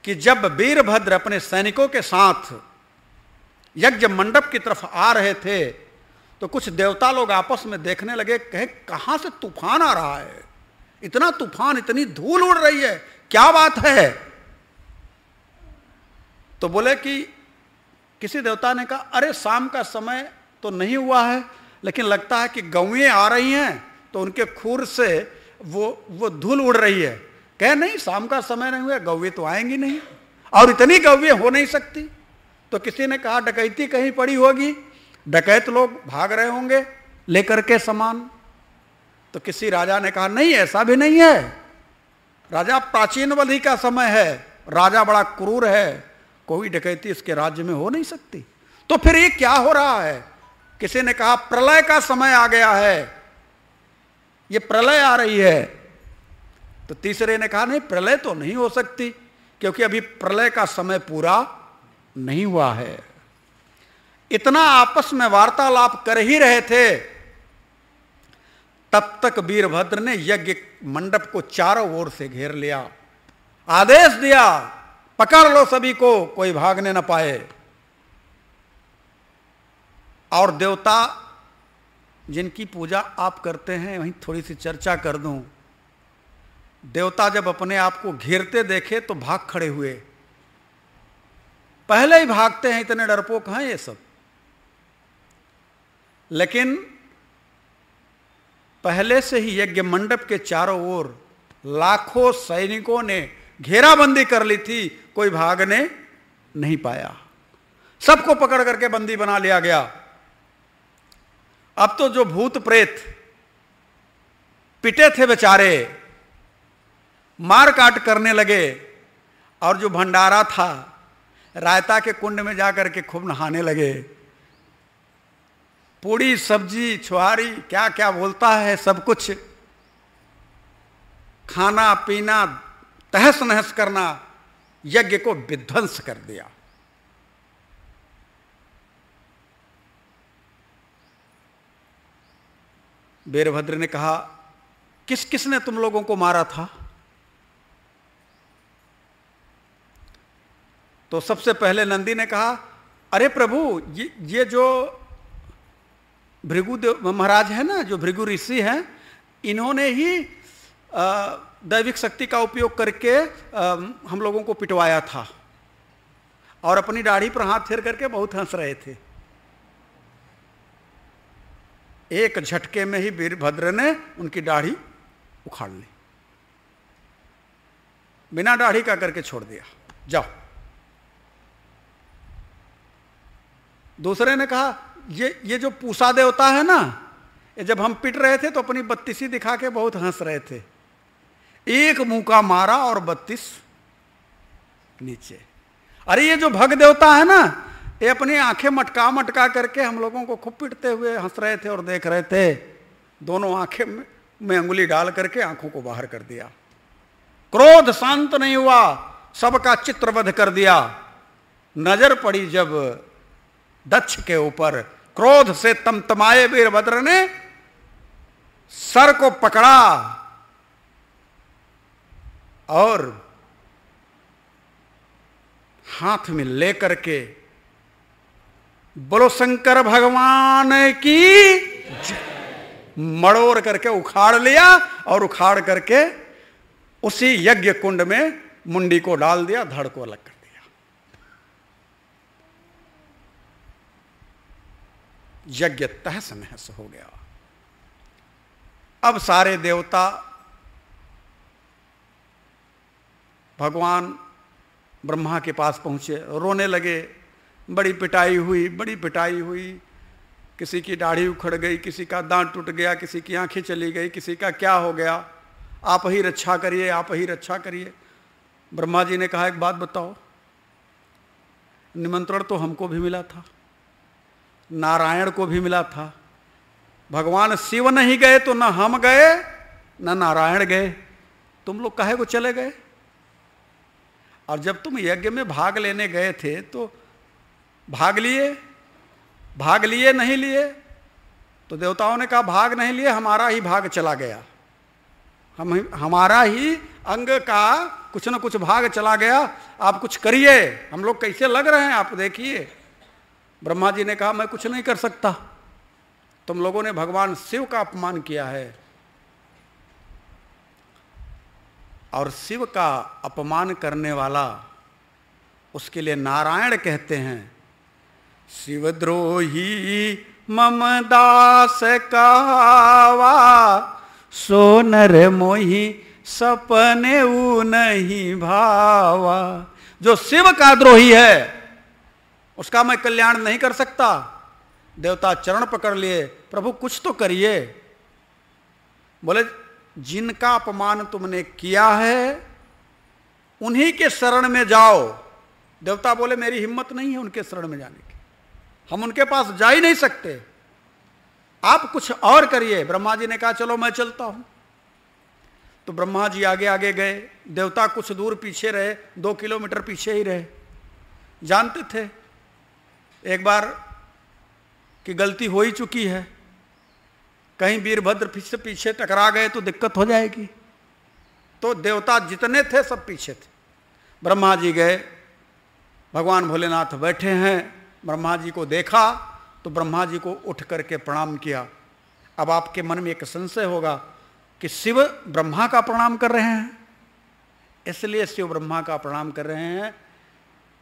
कि जब वीरभद्र अपने सैनिकों के साथ यज्ञ मंडप की तरफ आ रहे थे तो कुछ देवता लोग आपस में देखने लगे, कहे कहां से तूफान आ रहा है, इतना तूफान, इतनी धूल उड़ रही है, क्या बात है। तो बोले कि किसी देवता ने कहा अरे शाम का समय तो नहीं हुआ है, लेकिन लगता है कि गौएं आ रही हैं तो उनके खुर से वो धूल उड़ रही है। कहे नहीं शाम का समय नहीं हुआ, गौएं तो आएंगी नहीं, और इतनी गौएं हो नहीं सकती। तो किसी ने कहा डकैती कहीं पड़ी होगी, डकैत लोग भाग रहे होंगे लेकर के सामान। तो किसी राजा ने कहा नहीं ऐसा भी नहीं है, राजा प्राचीन वधि का समय है, राजा बड़ा क्रूर है, कोई डकैती इसके राज्य में हो नहीं सकती। तो फिर ये क्या हो रहा है। किसी ने कहा प्रलय का समय आ गया है, ये प्रलय आ रही है। तो तीसरे ने कहा नहीं प्रलय तो नहीं हो सकती, क्योंकि अभी प्रलय का समय पूरा नहीं हुआ है। इतना आपस में वार्तालाप कर ही रहे थे, तब तक वीरभद्र ने यज्ञ मंडप को चारों ओर से घेर लिया, आदेश दिया पकड़ लो सभी को, कोई भागने न पाए। और देवता जिनकी पूजा आप करते हैं वहीं थोड़ी सी चर्चा कर दूं। देवता जब अपने आप को घेरते देखे तो भाग खड़े हुए। पहले ही भागते हैं, इतने डरपोक हैं ये सब। लेकिन पहले से ही यज्ञ मंडप के चारों ओर लाखों सैनिकों ने घेराबंदी कर ली थी, कोई भागने नहीं पाया। सबको पकड़ करके बंदी बना लिया गया। अब तो जो भूत प्रेत पिटे थे बेचारे, मार काट करने लगे, और जो भंडारा था रायता के कुंड में जाकर के खूब नहाने लगे। पूड़ी सब्जी छुहारी क्या क्या बोलता है, सब कुछ खाना पीना तहस नहस करना, यज्ञ को विध्वंस कर दिया। वीरभद्र ने कहा, किस किसने तुम लोगों को मारा था? तो सबसे पहले नंदी ने कहा, अरे प्रभु, ये जो भृगु महाराज है ना, जो भृगु ऋषि हैं, इन्होंने ही दैविक शक्ति का उपयोग करके हम लोगों को पिटवाया था, और अपनी दाढ़ी पर हाथ फेर करके बहुत हंस रहे थे। एक झटके में ही वीरभद्र ने उनकी दाढ़ी उखाड़ ली, बिना दाढ़ी का करके छोड़ दिया, जाओ। दूसरे ने कहा, ये जो पूसा देवता है ना, ये जब हम पिट रहे थे तो अपनी बत्तीसी दिखा के बहुत हंस रहे थे, एक मुंह का मारा और 32 नीचे। अरे ये जो भग देवता है ना, ये अपनी आंखें मटका मटका करके हम लोगों को खूब पिटते हुए हंस रहे थे और देख रहे थे। दोनों आंखें में अंगुली डाल करके आंखों को बाहर कर दिया। क्रोध शांत नहीं हुआ, सबका चित्रवध कर दिया। नजर पड़ी जब दक्ष के ऊपर, क्रोध से तमतमाए वीरभद्र ने सर को पकड़ा और हाथ में लेकर के, बोलो शंकर भगवान की, मड़ोर करके उखाड़ लिया, और उखाड़ करके उसी यज्ञ कुंड में मुंडी को डाल दिया, धड़ को अलग कर दिया। यज्ञ तहस नहस हो गया। अब सारे देवता भगवान ब्रह्मा के पास पहुंचे, रोने लगे। बड़ी पिटाई हुई, बड़ी पिटाई हुई। किसी की दाढ़ी उखड़ गई, किसी का दांत टूट गया, किसी की आंखें चली गई, किसी का क्या हो गया। आप ही रक्षा करिए, आप ही रक्षा करिए। ब्रह्मा जी ने कहा, एक बात बताओ, निमंत्रण तो हमको भी मिला था, नारायण को भी मिला था। भगवान शिव नहीं गए तो न हम गए न नारायण गए, तुम लोग काहे को चले गए? और जब तुम यज्ञ में भाग लेने गए थे तो भाग लिए नहीं लिए? तो देवताओं ने कहा, भाग नहीं लिए, हमारा ही भाग चला गया, हमारा ही अंग का कुछ न कुछ भाग चला गया, आप कुछ करिए, हम लोग कैसे लग रहे हैं आप देखिए। ब्रह्मा जी ने कहा, मैं कुछ नहीं कर सकता, तुम लोगों ने भगवान शिव का अपमान किया है। और शिव का अपमान करने वाला, उसके लिए नारायण कहते हैं, शिवद्रोही मम दास कहावा, सो नर मोही सपने ऊ नहीं भावा। जो शिव का द्रोही है उसका मैं कल्याण नहीं कर सकता। देवता चरण पकड़ लिए, प्रभु कुछ तो करिए। बोले, जिनका अपमान तुमने किया है उन्हीं के शरण में जाओ। देवता बोले, मेरी हिम्मत नहीं है उनके शरण में जाने की, हम उनके पास जा ही नहीं सकते, आप कुछ और करिए। ब्रह्मा जी ने कहा, चलो मैं चलता हूं। तो ब्रह्मा जी आगे आगे गए, देवता कुछ दूर पीछे रहे, 2 किलोमीटर पीछे ही रहे। जानते थे एक बार कि गलती हो ही चुकी है, कहीं वीरभद्र पीछे पीछे टकरा गए तो दिक्कत हो जाएगी। तो देवता जितने थे सब पीछे थे। ब्रह्मा जी गए, भगवान भोलेनाथ बैठे हैं, ब्रह्मा जी को देखा तो ब्रह्मा जी को उठ करके प्रणाम किया। अब आपके मन में एक संशय होगा, कि शिव ब्रह्मा का प्रणाम कर रहे हैं। इसलिए शिव ब्रह्मा का प्रणाम कर रहे हैं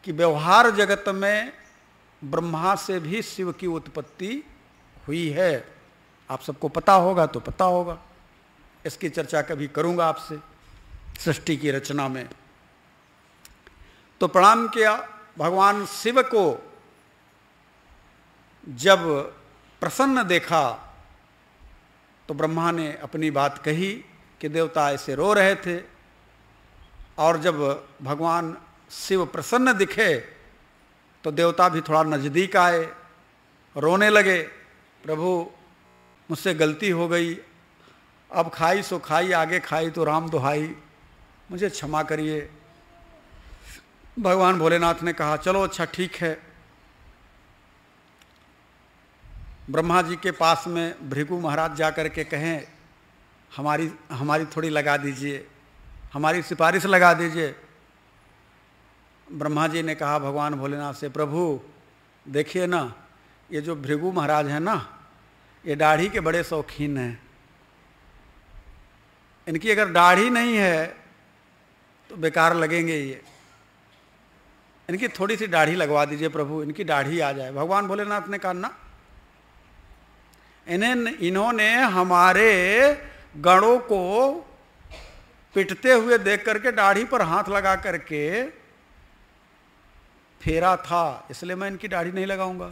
कि व्यवहार जगत में ब्रह्मा से भी शिव की उत्पत्ति हुई है। आप सबको पता होगा तो पता होगा, इसकी चर्चा कभी करूंगा आपसे सृष्टि की रचना में। तो प्रणाम किया। भगवान शिव को जब प्रसन्न देखा तो ब्रह्मा ने अपनी बात कही कि देवता ऐसे रो रहे थे, और जब भगवान शिव प्रसन्न दिखे तो देवता भी थोड़ा नजदीक आए, रोने लगे, प्रभु मुझसे गलती हो गई, अब खाई सो खाई, आगे खाई तो राम दुहाई, मुझे क्षमा करिए। भगवान भोलेनाथ ने कहा चलो अच्छा ठीक है। ब्रह्मा जी के पास में भृगु महाराज जाकर के कहें हमारी थोड़ी लगा दीजिए, हमारी सिफारिश लगा दीजिए। ब्रह्मा जी ने कहा भगवान भोलेनाथ से, प्रभु देखिए ना, ये जो भृगु महाराज हैं ना, ये दाढ़ी के बड़े शौकीन हैं। इनकी अगर दाढ़ी नहीं है तो बेकार लगेंगे ये, इनकी थोड़ी सी दाढ़ी लगवा दीजिए प्रभु, इनकी दाढ़ी आ जाए। भगवान भोलेनाथ ने कहा ना, इन्होंने हमारे गणों को पिटते हुए देख करके दाढ़ी पर हाथ लगा करके फेरा था, इसलिए मैं इनकी दाढ़ी नहीं लगाऊंगा।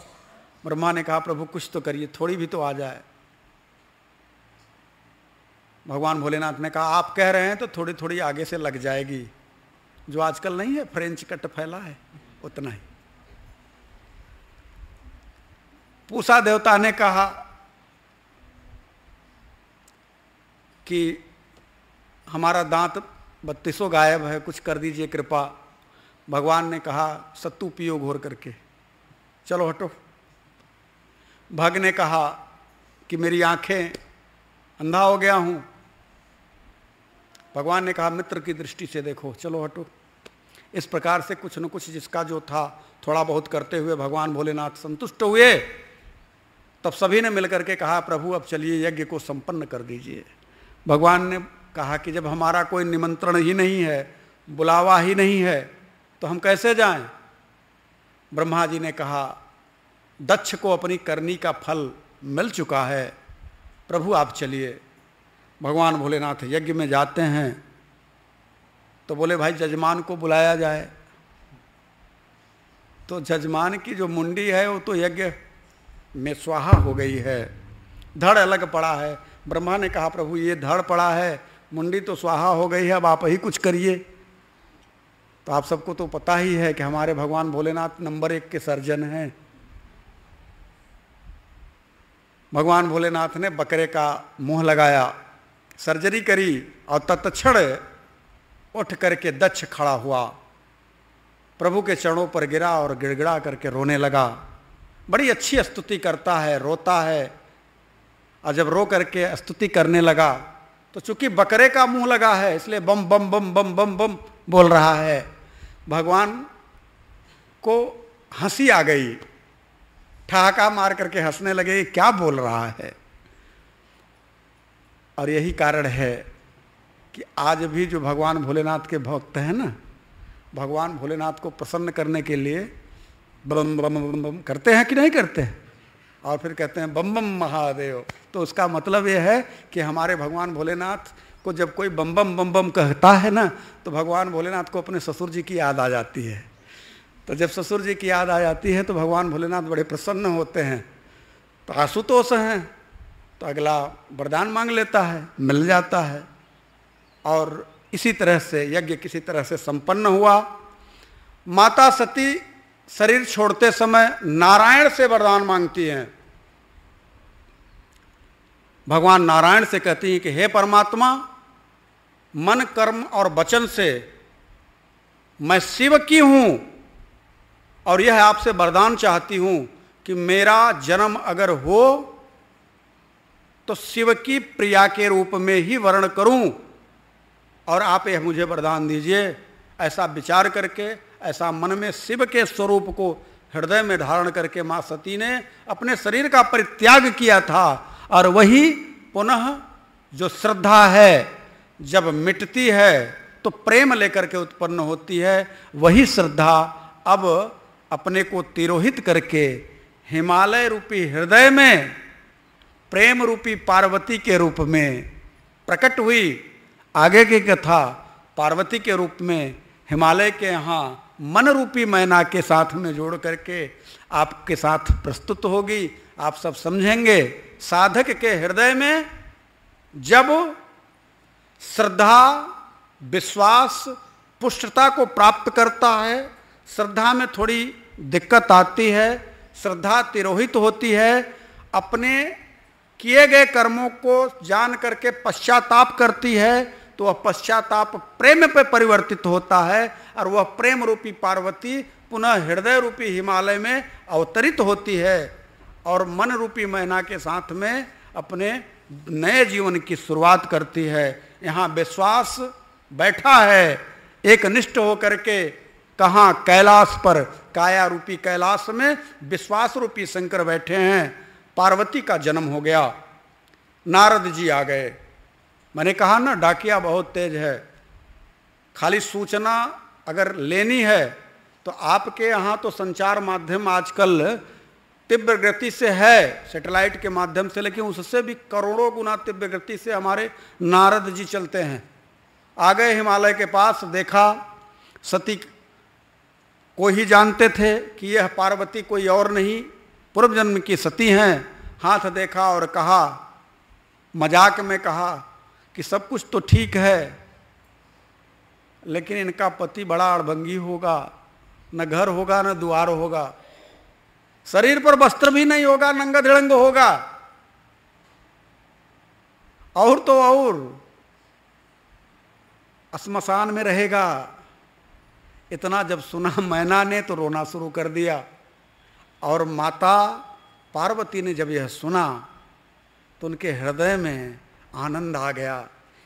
ब्रह्मा ने कहा प्रभु कुछ तो करिए, थोड़ी भी तो आ जाए। भगवान भोलेनाथ ने कहा आप कह रहे हैं तो थोड़ी थोड़ी आगे से लग जाएगी, जो आजकल नहीं है फ्रेंच कट फैला है, उतना ही। पूषा देवता ने कहा कि हमारा दांत 32 गायब है, कुछ कर दीजिए कृपा। भगवान ने कहा सत्तू पियो घोर करके, चलो हटो। भग ने कहा कि मेरी आंखें अंधा हो गया हूं। भगवान ने कहा मित्र की दृष्टि से देखो, चलो हटो। इस प्रकार से कुछ न कुछ जिसका जो था थोड़ा बहुत करते हुए भगवान भोलेनाथ संतुष्ट हुए। तब सभी ने मिलकर के कहा प्रभु अब चलिए यज्ञ को संपन्न कर दीजिए। भगवान ने कहा कि जब हमारा कोई निमंत्रण ही नहीं है, बुलावा ही नहीं है, तो हम कैसे जाएं। ब्रह्मा जी ने कहा दक्ष को अपनी करनी का फल मिल चुका है, प्रभु आप चलिए। भगवान भोलेनाथ यज्ञ में जाते हैं तो बोले भाई जजमान को बुलाया जाए। तो जजमान की जो मुंडी है वो तो यज्ञ में स्वाहा हो गई है, धड़ अलग पड़ा है। ब्रह्मा ने कहा प्रभु ये धड़ पड़ा है, मुंडी तो स्वाहा हो गई है, अब आप ही कुछ करिए। तो आप सबको तो पता ही है कि हमारे भगवान भोलेनाथ नंबर 1 के सर्जन हैं। भगवान भोलेनाथ ने बकरे का मुंह लगाया, सर्जरी करी, और तत्क्षण उठ करके दक्ष खड़ा हुआ, प्रभु के चरणों पर गिरा और गिड़गिड़ा करके रोने लगा। बड़ी अच्छी स्तुति करता है, रोता है, और जब रो करके स्तुति करने लगा तो चूंकि बकरे का मुंह लगा है इसलिए बम बम बम बम बम बम बोल रहा है। भगवान को हंसी आ गई, ठहाका मार करके हंसने लगे, क्या बोल रहा है। और यही कारण है कि आज भी जो भगवान भोलेनाथ के भक्त हैं ना, भगवान भोलेनाथ को प्रसन्न करने के लिए बम बम बम बम करते हैं कि नहीं करते हैं, और फिर कहते हैं बम बम महादेव। तो उसका मतलब यह है कि हमारे भगवान भोलेनाथ को जब कोई बम बम बम बम कहता है ना, तो भगवान भोलेनाथ को अपने ससुर जी की याद आ जाती है। तो जब ससुर जी की याद आ जाती है तो भगवान भोलेनाथ बड़े प्रसन्न होते हैं। तो आशुतोष हैं तो अगला वरदान मांग लेता है, मिल जाता है। और इसी तरह से यज्ञ किसी तरह से संपन्न हुआ। माता सती शरीर छोड़ते समय नारायण से वरदान मांगती हैं। भगवान नारायण से कहती हैं कि हे परमात्मा, मन कर्म और वचन से मैं शिव की हूं, और यह आपसे वरदान चाहती हूं कि मेरा जन्म अगर हो तो शिव की प्रिया के रूप में ही वर्ण करूं, और आप यह मुझे वरदान दीजिए। ऐसा विचार करके, ऐसा मन में शिव के स्वरूप को हृदय में धारण करके मां सती ने अपने शरीर का परित्याग किया था, और वही पुनः जो श्रद्धा है जब मिटती है तो प्रेम लेकर के उत्पन्न होती है। वही श्रद्धा अब अपने को तिरोहित करके हिमालय रूपी हृदय में प्रेम रूपी पार्वती के रूप में प्रकट हुई। आगे की कथा पार्वती के रूप में हिमालय के यहाँ मन रूपी मैना के साथ में जोड़ करके आपके साथ प्रस्तुत होगी। आप सब समझेंगे। साधक के हृदय में जब श्रद्धा विश्वास पुष्टता को प्राप्त करता है, श्रद्धा में थोड़ी दिक्कत आती है, श्रद्धा तिरोहित होती है, अपने किए गए कर्मों को जान करके पश्चाताप करती है, तो वह पश्चाताप प्रेम पे परिवर्तित होता है और वह प्रेम रूपी पार्वती पुनः हृदय रूपी हिमालय में अवतरित होती है और मन रूपी मैना के साथ में अपने नए जीवन की शुरुआत करती है। यहाँ विश्वास बैठा है एक निष्ठ होकर के, कहाँ कैलाश पर, काया रूपी कैलाश में विश्वास रूपी शंकर बैठे हैं। पार्वती का जन्म हो गया, नारद जी आ गए। मैंने कहा ना डाकिया बहुत तेज है, खाली सूचना अगर लेनी है तो आपके यहाँ तो संचार माध्यम आजकल तीव्र गति से है, सैटेलाइट के माध्यम से, लेकिन उससे भी करोड़ों गुना तीव्र गति से हमारे नारद जी चलते हैं। आ गए हिमालय के पास, देखा सती को ही जानते थे कि यह पार्वती कोई और नहीं पूर्व जन्म की सती हैं। हाथ देखा और कहा, मजाक में कहा कि सब कुछ तो ठीक है लेकिन इनका पति बड़ा अड़भंगी होगा, न घर होगा न द्वार होगा, शरीर पर वस्त्र भी नहीं होगा, नंगा धिड़ंग होगा, और तो और श्मशान में रहेगा। इतना जब सुना मैना ने तो रोना शुरू कर दिया और माता पार्वती ने जब यह सुना तो उनके हृदय में आनंद आ गया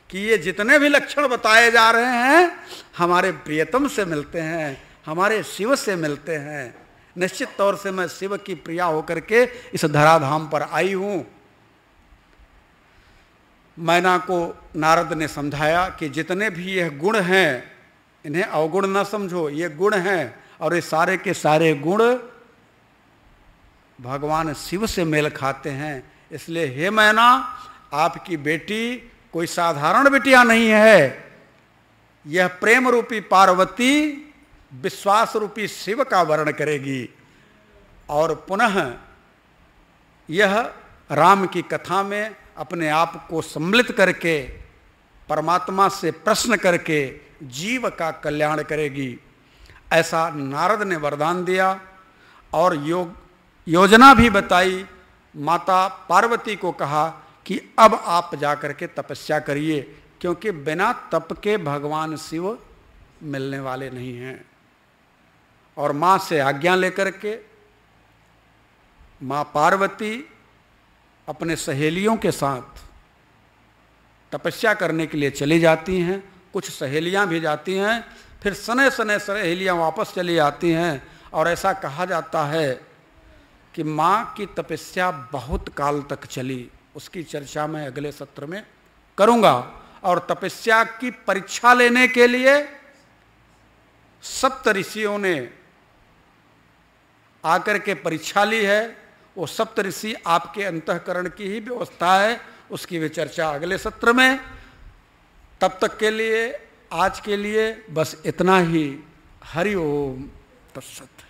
कि ये जितने भी लक्षण बताए जा रहे हैं हमारे प्रियतम से मिलते हैं, हमारे शिव से मिलते हैं। निश्चित तौर से मैं शिव की प्रिया होकर के इस धराधाम पर आई हूं। मैना को नारद ने समझाया कि जितने भी यह गुण हैं इन्हें अवगुण न समझो, ये गुण हैं और ये सारे के सारे गुण भगवान शिव से मेल खाते हैं। इसलिए हे मैना, आपकी बेटी कोई साधारण बिटिया नहीं है, यह प्रेम रूपी पार्वती विश्वास रूपी शिव का वर्ण करेगी और पुनः यह राम की कथा में अपने आप को सम्मिलित करके परमात्मा से प्रश्न करके जीव का कल्याण करेगी। ऐसा नारद ने वरदान दिया और योजना भी बताई। माता पार्वती को कहा कि अब आप जाकर के तपस्या करिए, क्योंकि बिना तप के भगवान शिव मिलने वाले नहीं हैं। और माँ से आज्ञा लेकर के माँ पार्वती अपने सहेलियों के साथ तपस्या करने के लिए चली जाती हैं। कुछ सहेलियां भी जाती हैं, फिर सने सने सहेलियां वापस चली आती हैं। और ऐसा कहा जाता है कि माँ की तपस्या बहुत काल तक चली, उसकी चर्चा मैं अगले सत्र में करूंगा। और तपस्या की परीक्षा लेने के लिए सप्त ऋषियों ने आकर के परीक्षा ली है। वो सप्त ऋषि आपके अंतःकरण की ही व्यवस्था है, उसकी भी चर्चा अगले सत्र में। तब तक के लिए आज के लिए बस इतना ही। हरि ओम तत्सत।